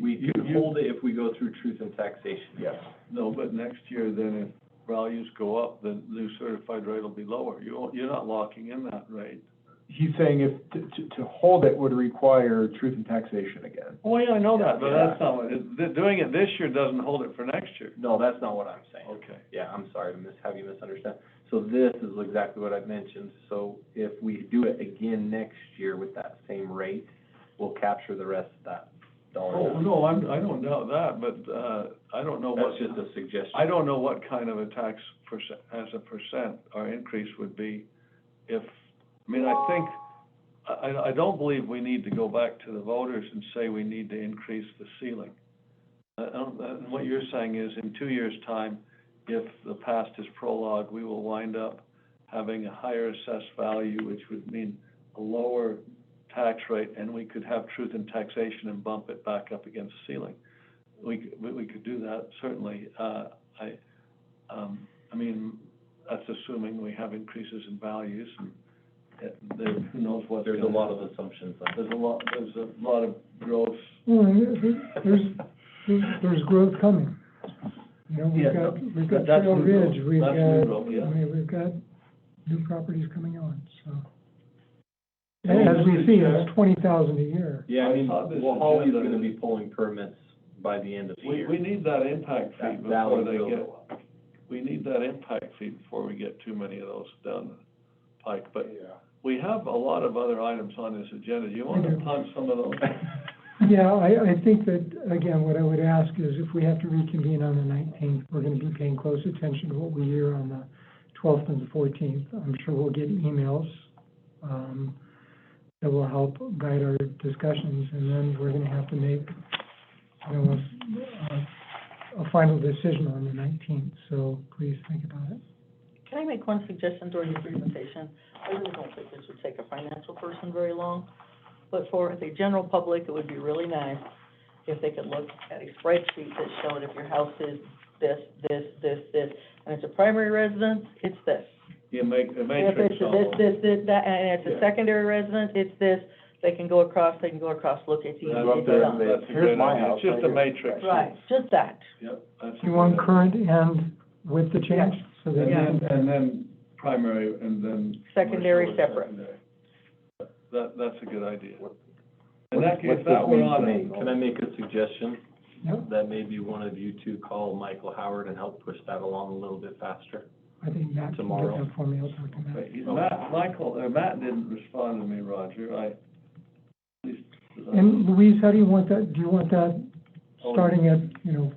We can hold it if we go through truth and taxation. yes. No, but next year, then values go up, the new certified rate will be lower. You're not locking in that rate. He's saying if, to hold it would require truth and taxation again. Oh, yeah, I know that, but Yeah. that's not what, doing it this year doesn't hold it for next year. No, that's not what I'm saying. Okay. Yeah, I'm sorry to have you misunderstand. So this is exactly what I've mentioned. So if we do it again next year with that same rate, we'll capture the rest of that dollar. Oh, no, I don't doubt that, but, I don't know what. That's just a suggestion. I don't know what kind of a tax percent, as a percent, our increase would be if, I mean, I think, I don't believe we need to go back to the voters and say we need to increase the ceiling. And what you're saying is in 2 years' time, if the past is prologue, we will wind up having a higher assessed value, which would mean a lower tax rate, and we could have truth in taxation and bump it back up against the ceiling. We could do that, certainly. I mean, that's assuming we have increases in values, and who knows what. There's a lot of assumptions. There's a lot of growth. Well, there's growth coming. You know, Yeah, we've got that's Trail new Ridge, growth. we've That's got, new growth, yeah. I mean, we've got new properties coming on, so. And as we see, it's 20,000 a year. Yeah, I mean, I thought this Holly's agenda- gonna be pulling permits by the end of the year. We need that impact fee That before value they will get, go up. we need that impact fee before we get too many of those down the pike. But we have a lot of other items on this agenda. Do you want to punch some of those? Yeah, I think that, again, what I would ask is if we have to reconvene on the 19th, we're gonna be paying close attention to what we hear on the 12th and the 14th. I'm sure we'll get emails, that will help guide our discussions, and then we're gonna have to make, you know, a final decision on the 19th, so please think about it. Can I make one suggestion during your presentation? I really don't think this would take a financial person very long, but for the general public, it would be really nice if they could look at a spreadsheet that showed if your house is this, and it's a primary residence, it's this. You make a If matrix it's on this, that, and it's Yeah. a secondary residence, it's this, they can go across, look, it's easy, That's it's done. a Here's good my idea. house It's just right a here. matrix. Right, just that. Yep. that's a You good want idea. current and with the change, so that. And then primary, and then. Secondary commercial or separate. secondary. That's a good idea. What- And that, what's if that this were mean to on me? it. Can I make a suggestion? Yep. That maybe one of you two call Michael Howard and help push that along a little bit faster? I think Matt can get Tomorrow. that for me, I'll talk to Matt. Matt didn't respond to me, Roger, at least. And Louise, how do you want that, do you want that Oh, starting at,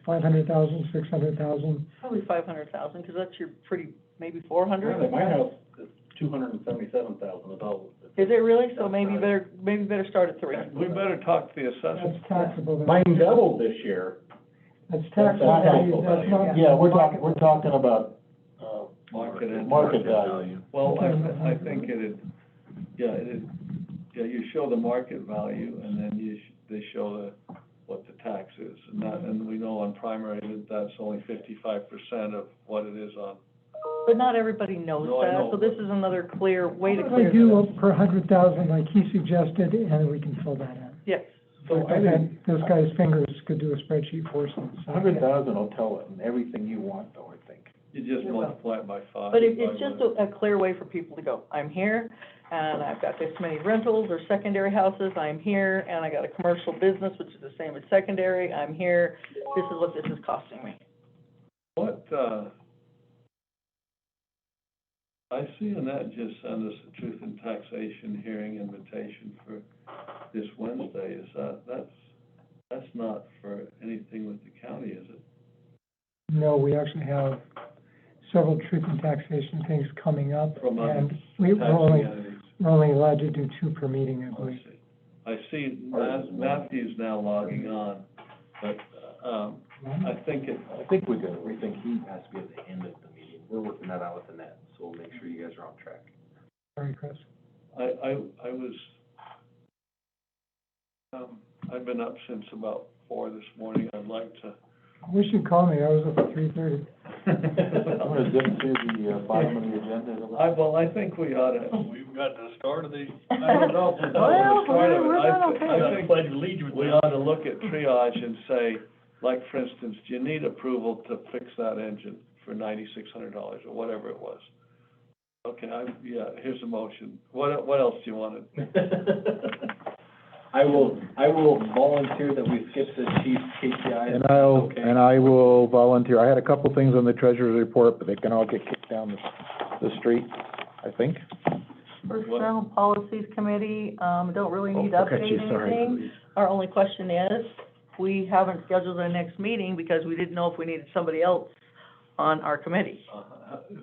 500,000, 600,000? Probably 500,000, because that's your pretty, maybe 400? My house is 277,000 adult. Is it really? So maybe better start at 3. We better talk to the assessor. That's taxable. Mine doubled this year. That's That's taxable not value, taxable that's value. not. Yeah, we're talking about, market value. Well, I think it'd, you show the market value, and then they show what the tax is. And we know on primary that that's only 55% of what it is on. But not everybody knows No, I know. that, so this is another way to If clear I do this. per 100,000 like he suggested, and then we can fill that in. Yes. So I think this guy's fingers could do a spreadsheet for us. so- 100,000 will tell it, and everything you want, though, I think. You just multiply it by 5. But it's just a clear way for people to go, I'm here, and I've got this many rentals or secondary houses, I'm here, and I got a commercial business, which is the same as secondary, I'm here, this is what this is costing me. What, I see Annette just sent us a truth and taxation hearing invitation for this Wednesday. Is that's not for anything with the county, is it? No, we actually have several truth and taxation things coming up, From other and taxing we're entities? only allowed to do 2 per meeting, I I believe. see. I see Matthew's now logging on, but, I think I think we think he has to be at the end of the meeting. We're working that out with Annette, so we'll make sure you guys are on track. Sorry, Chris. I was, I've been up since about 4 this morning. I'd like to. I wish you'd call me, I was up at 3:30. I'm gonna dip to the bottom of the agenda. I think we ought to. We've got the start of the. I don't know if we're done with the start of it. we're done okay. I think Pledge allegiance. we ought to look at triage and say, like, for instance, do you need approval to fix that engine for $9,600 or whatever it was. Okay, here's the motion. What else do you want to? I will volunteer that we skip the chief's KPI. And I will volunteer. I had a couple things on the treasurer's report, but they can all get kicked down the street, I think. Personnel Policies Committee, don't really need to update anything. Our only question is, we haven't scheduled our next meeting because we didn't know if we needed somebody else on our committee.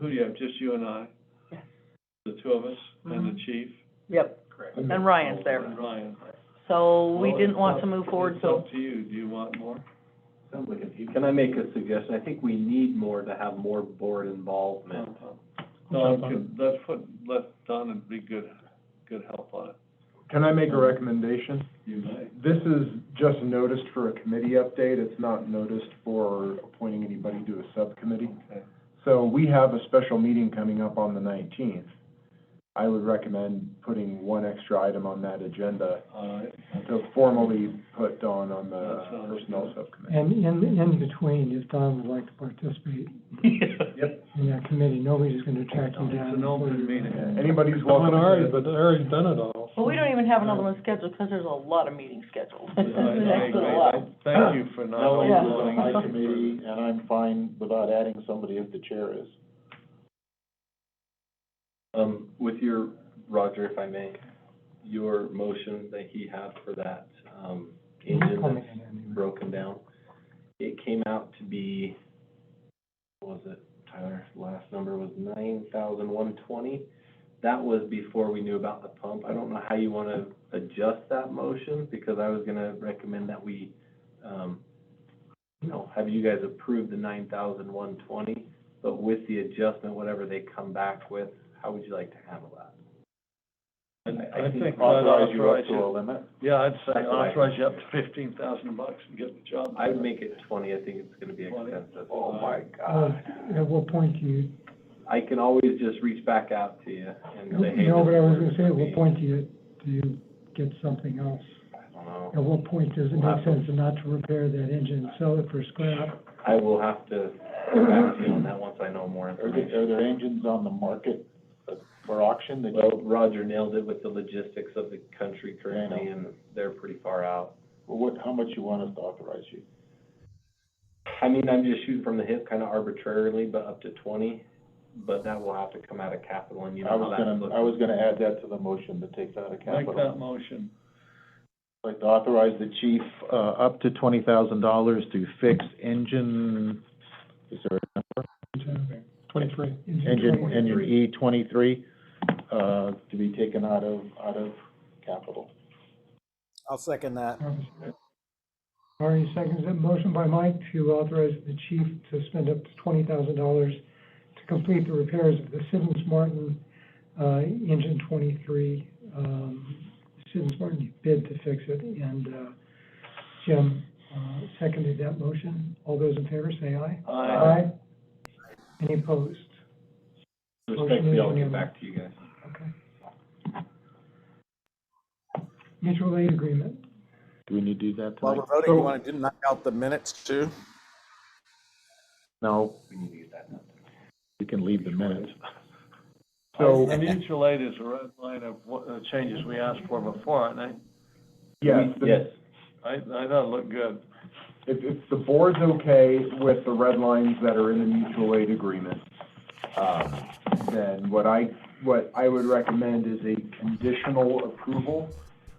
Who do you have, just you and I? Yes. The two of us, and the chief? Yep, Correct. and Ryan's there. And Ryan. So we Well, didn't it's want up- to move forward, It's so. up to you, do you want more? Sounds like a Can I make a suggestion? I think we need more to have more board involvement. No, let Donna be good help on it. Can I make a recommendation? You may. This is just noticed for a committee update, it's not noticed for appointing anybody to a subcommittee. Okay. So we have a special meeting coming up on the 19th. I would recommend putting one extra item on that agenda All right. to formally put Dawn on That the sounds personnel good. subcommittee. And in between, if Don would like to participate Yep. in that committee, nobody's gonna track you It's down. an open meeting. Yeah, anybody's Well, welcome ours, to. but I already done it all. Well, we don't even have another one scheduled, because there's a lot of meetings scheduled. I Next to the agree. lot. Thank you for not. Melanie Yeah. is on wanting my to- committee, and I'm fine without adding somebody if the chair is. With your, Roger, if I may, your motion that he had for that, engine that's broken down, it came out to be, what was it, Tyler, last number was 9,120. That was before we knew about the pump. I don't know how you wanna adjust that motion, because I was gonna recommend that we, have you guys approve the 9,120, but with the adjustment, whatever they come back with, how would you like to handle that? I think I'd Authorize you up authorize to a you, limit. yeah, I'd say That's what I authorize you up to $15,000 and get the job done. I'd make it 20, I think it's gonna be 20. expensive. Oh, my At what point do you, I can always just reach back out to you and say, hey. no, this but I was is gonna say, at what what it's point do you get something else? I don't know. At what point does it make sense not to repair that engine, sell it for scrap? I will have to get back to you on that once I know more Are information. there engines on the market for auction that Well, Roger nailed it with the logistics of the country currently, and they're pretty far out. how much you want us to authorize you? I mean, I'm just shooting from the hip kind of arbitrarily, but up to 20, but that will have to come out of capital, and you know how that looks. I was gonna add that to the motion to take that out of Make capital. that motion. I'd like to authorize the chief, up to $20,000 to fix engine, is there a number? 23. Engine E23, to be taken out of capital. I'll second that. Ari seconds it. Motion by Mike to authorize the chief to spend up to $20,000 to complete the repairs of the Siddons Martin, engine 23. Siddons Martin bid to fix it, and, Jim, seconded that motion. All those in favor say aye. Aye. Any opposed? Respectfully, I'll get back to you guys. Okay. Mutual aid agreement. Do we need to do that While tonight? we're voting, you want to knock out the minutes too? No, We need to get that done. we can leave the minutes. So, The mutual aid is a red line of what, the changes we asked for before, aren't they? yes, Yes. I thought it looked good. if the board's okay with the red lines that are in the mutual aid agreement, then what I would recommend is a conditional approval,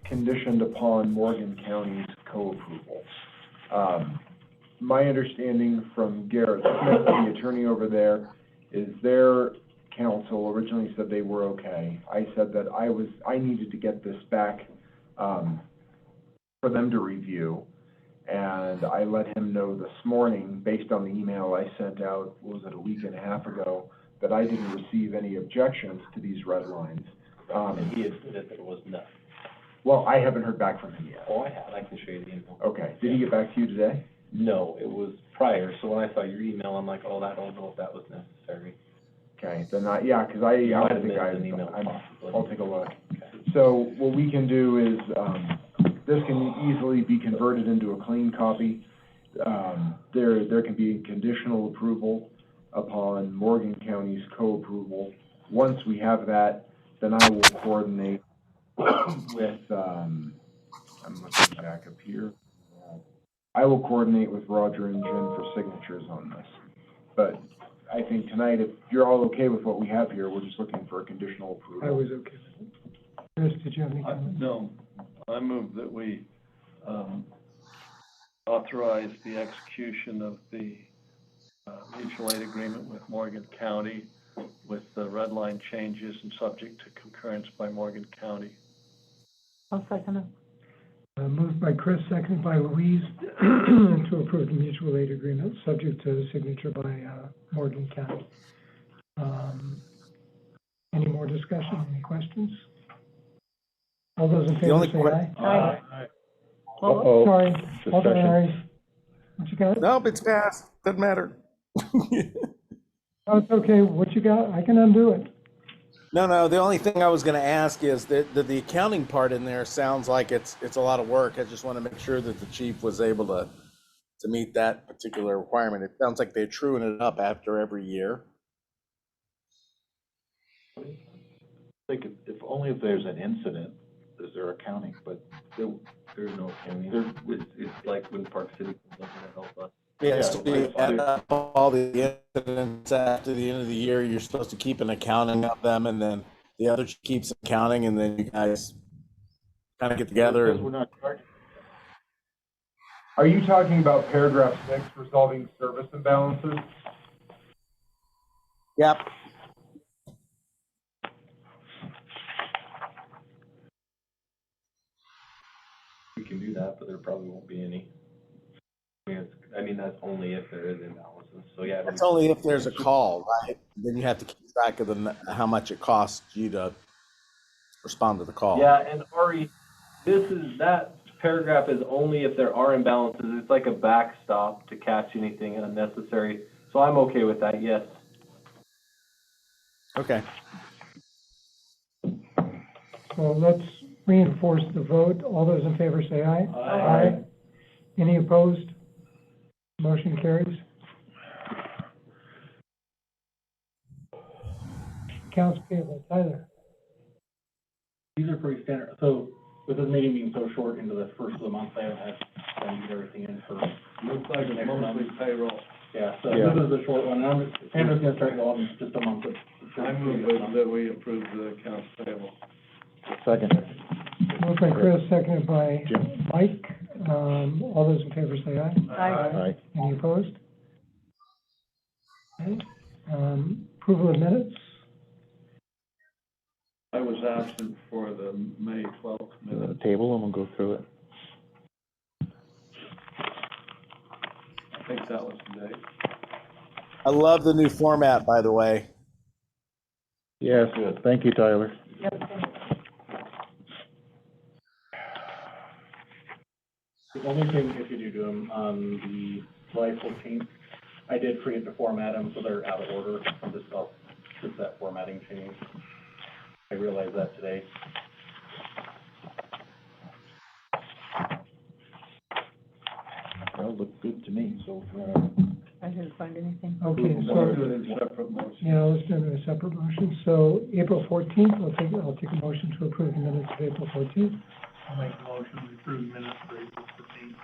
conditioned upon Morgan County's co-approval. My understanding from Garrett Smith, the attorney over there, is their counsel originally said they were okay. I said that I needed to get this back, for them to review. And I let him know this morning, based on the email I sent out, what was it, a week and a half ago, that I didn't receive any objections to these red lines. And he had said that there was none. Well, I haven't heard back from him yet. Oh, I have, I can show you the email. Okay, did he get back to you today? No, it was prior, so when I saw your email, I'm like, oh, I don't know if that was necessary. Okay, then yeah, because Might I have don't think missed an email possibly. I'll take a look. So what we can do is, this can easily be converted into a clean copy. There can be conditional approval, upon Morgan County's co-approval. Once we have that, then I will coordinate with, I'm looking back up here. I will coordinate with Roger and Jim for signatures on this. But I think tonight, if you're all okay with what we have here, we're just looking for a conditional approval. I was okay with it. Chris, did you have any comments? No, I move that we, authorize the execution of the, mutual aid agreement with Morgan County with the red line changes and subject to concurrence by Morgan County. I'll second it. Moved by Chris, seconded by Louise, to approve the mutual aid agreement, subject to signature by, Morgan County. Any more discussion, any questions? All those in favor only say aye. Aye. Uh-oh. Sorry, hold on, Discussion. Harry. What you got? Nope, it's passed. Doesn't matter. Oh, it's okay, what you got? I can undo it. No, the only thing I was gonna ask is that the accounting part in there sounds like it's a lot of work. I just wanna make sure that the chief was able to meet that particular requirement. It sounds like they're truing it up after every year. Like, if only if there's an incident, is there accounting, but There's no accounting. It's like when Park City comes up to help us. Yeah, Yeah, so you like- add up all the incidents after the end of the year, you're supposed to keep an accounting of them, and then the other keeps accounting, and then you guys kind of get together because we're and, not charging. Are you talking about paragraph 6, resolving service imbalances? yep. We can do that, but there probably won't be any. I mean, that's only if there is imbalances, so yeah. That's only if there's a call, right? Then you have to keep track of how much it costs you to respond to the call. Yeah, and Ari, that paragraph is only if there are imbalances. It's like a backstop to catch anything unnecessary. So I'm okay with that, yes. Okay. So let's reinforce the vote. All those in favor say aye. Aye. Any opposed? Motion carries. Accounts payable, Tyler. These are pretty standard, so with this meeting being so short into the first of the month, I haven't had time to get everything in for. Looks like a monthly payroll. Yeah, so Yeah. this is a short one, and I'm just gonna start going in just a month. I move that we approve the accounts payable. Second. Moved by Chris, seconded by Jim. Mike. All those in favor say aye. Aye. Any opposed? Okay. Approval of minutes. I was absent for the May 12th minute. Table and we'll go through it. I think that was the date. I love the new format, by the way. Yes, thank you, Tyler. The only thing, if you do them on the July 14th, I did forget to format them, so they're out of order. Just that formatting change. I realized that today. Well, looked good to me, so, I didn't find anything. Okay, We'll so, do it in separate motions. yeah, let's do it in a separate motion. So April 14th, I'll take a motion to approve the minutes of April 14th. I'll make a motion to approve minutes for April 15th.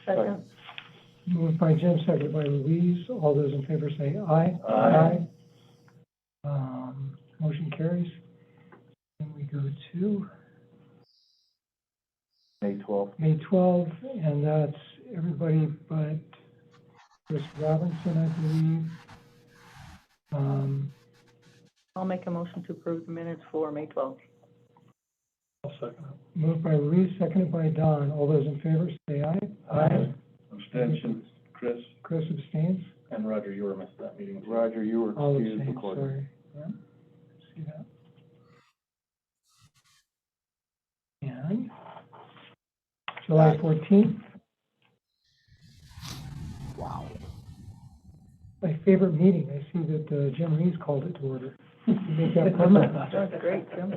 Second. Moved by Jim, seconded by Louise. All those in favor say aye. Aye. Motion carries. Then we go to May 12th. May 12th, and that's everybody but Chris Robinson, I believe. I'll make a motion to approve the minutes for May 12th. I'll second it. Moved by Louise, seconded by Don. All those in favor say aye. Aye. Abstention, Chris. Chris abstains. And Roger, you were missed that meeting. Roger, you were I'll excused abstain, according. sorry. Yeah, see that. And July 14th. Wow. My favorite meeting. I see that Jim Reeves called it to order. Make that permanent. That's great, Jim.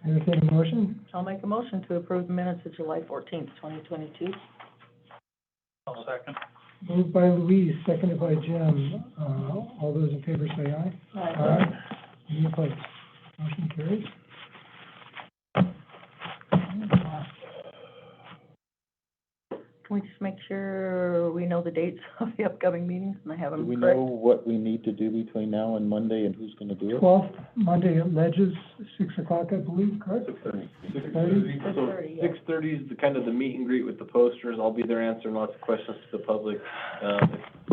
Entertained a motion? I'll make a motion to approve the minutes of July 14th, 2022. I'll second. Moved by Louise, seconded by Jim. All those in favor say aye. Aye. Any opposed? Motion carries. Can we just make sure we know the dates of the upcoming meetings and I have Do them we correct? know what we need to do between now and Monday and who's gonna do it? 12th, Monday at Ledges, 6 o'clock, I believe, correct? 6:30. 6:30? 6:30, yeah. 6:30 is the kind of the meet and greet with the posters. I'll be there answering lots of questions to the public.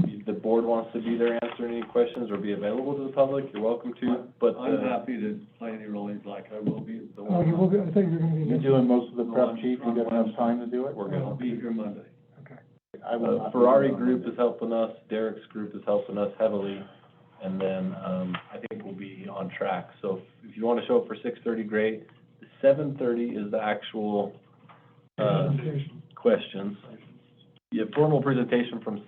If the board wants to be there answering any questions or be available to the public, you're welcome to, but, I'm happy to play any role you'd like, I will be the one. Oh, you will be, I thought you were gonna be You're missing. doing most of the No, prep, I'm chief, you from got enough time to do it? we're I'll gonna. be here Monday. I will not be Ferrari there on Group Monday. is helping us, Derek's group is helping us heavily, and then, I think we'll be on track. So if you wanna show up for 6:30, great. 7:30 is the actual, Presentation. questions. Yeah, formal presentation from.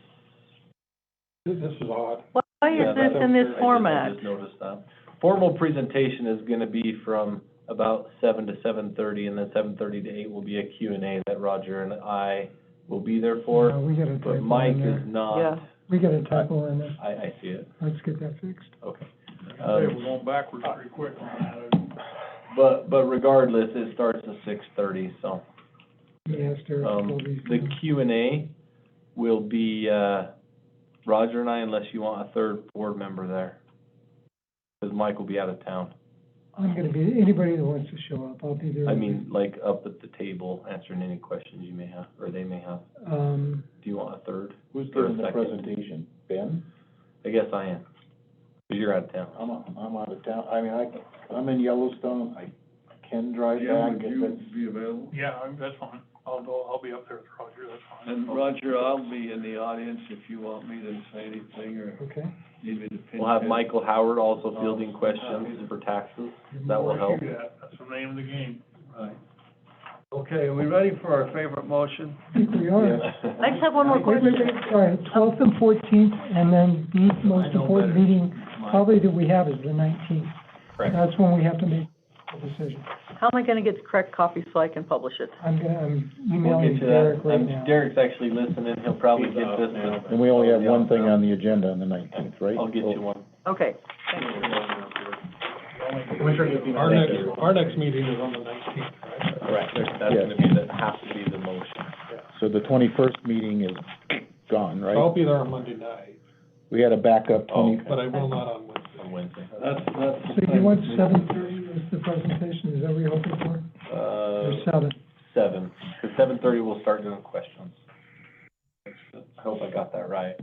This is odd. Why Yeah, is this that- in this I format? just noticed that. Formal presentation is gonna be from about 7 to 7:30, and then 7:30 to 8 will be a Q&A that Roger and I will be there for. We got a typo But Mike in there. is not. Yeah. We got a typo in there. I see it, Let's get that fixed. okay. We're going backwards pretty quick on that. But regardless, it starts at 6:30, so. Yes, Derek, will be. The Q&A will be, Roger and I, unless you want a third board member there. Because Mike will be out of town. I'm gonna be, anybody that wants to show up, I'll be there. I mean, like, up at the table, answering any questions you may have, or they may have. Um, Do you want a third? Who's Or a giving the second? presentation? Ben? I guess I am. Because you're out of town. I'm out of town, I mean, I'm in Yellowstone, I can drive back if it's. be available? Yeah, that's fine. I'll be up there with Roger, that's fine. And Roger, I'll be in the audience if you want me to say anything or okay. need me to pin. We'll have hit. Michael Howard also fielding questions for taxes. That will help. That's the name of the game. Right. Okay, are we ready for our favorite motion? I think we are. I just have one more Wait, wait, question. wait, sorry, 12th and 14th, and then the most I know important better. meeting probably that we have is the 19th. Correct. That's when we have to make a decision. How am I gonna get the correct copy so I can publish it? I'm We'll emailing get to Derek that. right now. Derek's actually listening, he'll probably get this. And we only have one thing on the agenda on the 19th, right? I'll get you one. Okay, thank you. Our next meeting is on the 19th, right? Correct. That's Yes. gonna be, that has to be the motion. So the 21st meeting is gone, So I'll right? be there on Monday night, We had a backup Oh, 20, but I will not on Wednesday. On Wednesday. That's. So you want 7:30 as the presentation, is that what you're hoping for? Or 7? 7, because 7:30 we'll start doing questions. I hope I got that right.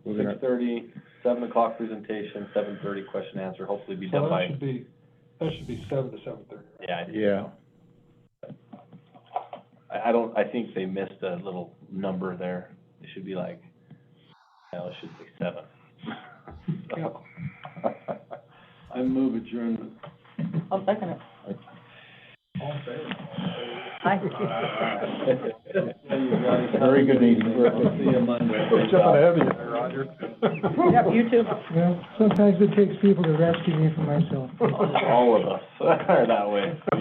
we're gonna, 6:30, 7 o'clock presentation, 7:30 question answer, hopefully be So done by. that should be 7 to 7:30. Yeah, yeah. I think they missed a little number there. It should be like, it should say 7. So. I move adjournment. I'll second it. All in favor? Aye. Very good meeting. I'll see you Monday. Jumping ahead of you there, Roger. Yep, you too. Well, sometimes it takes people to rescue me from myself. All of us are that way. So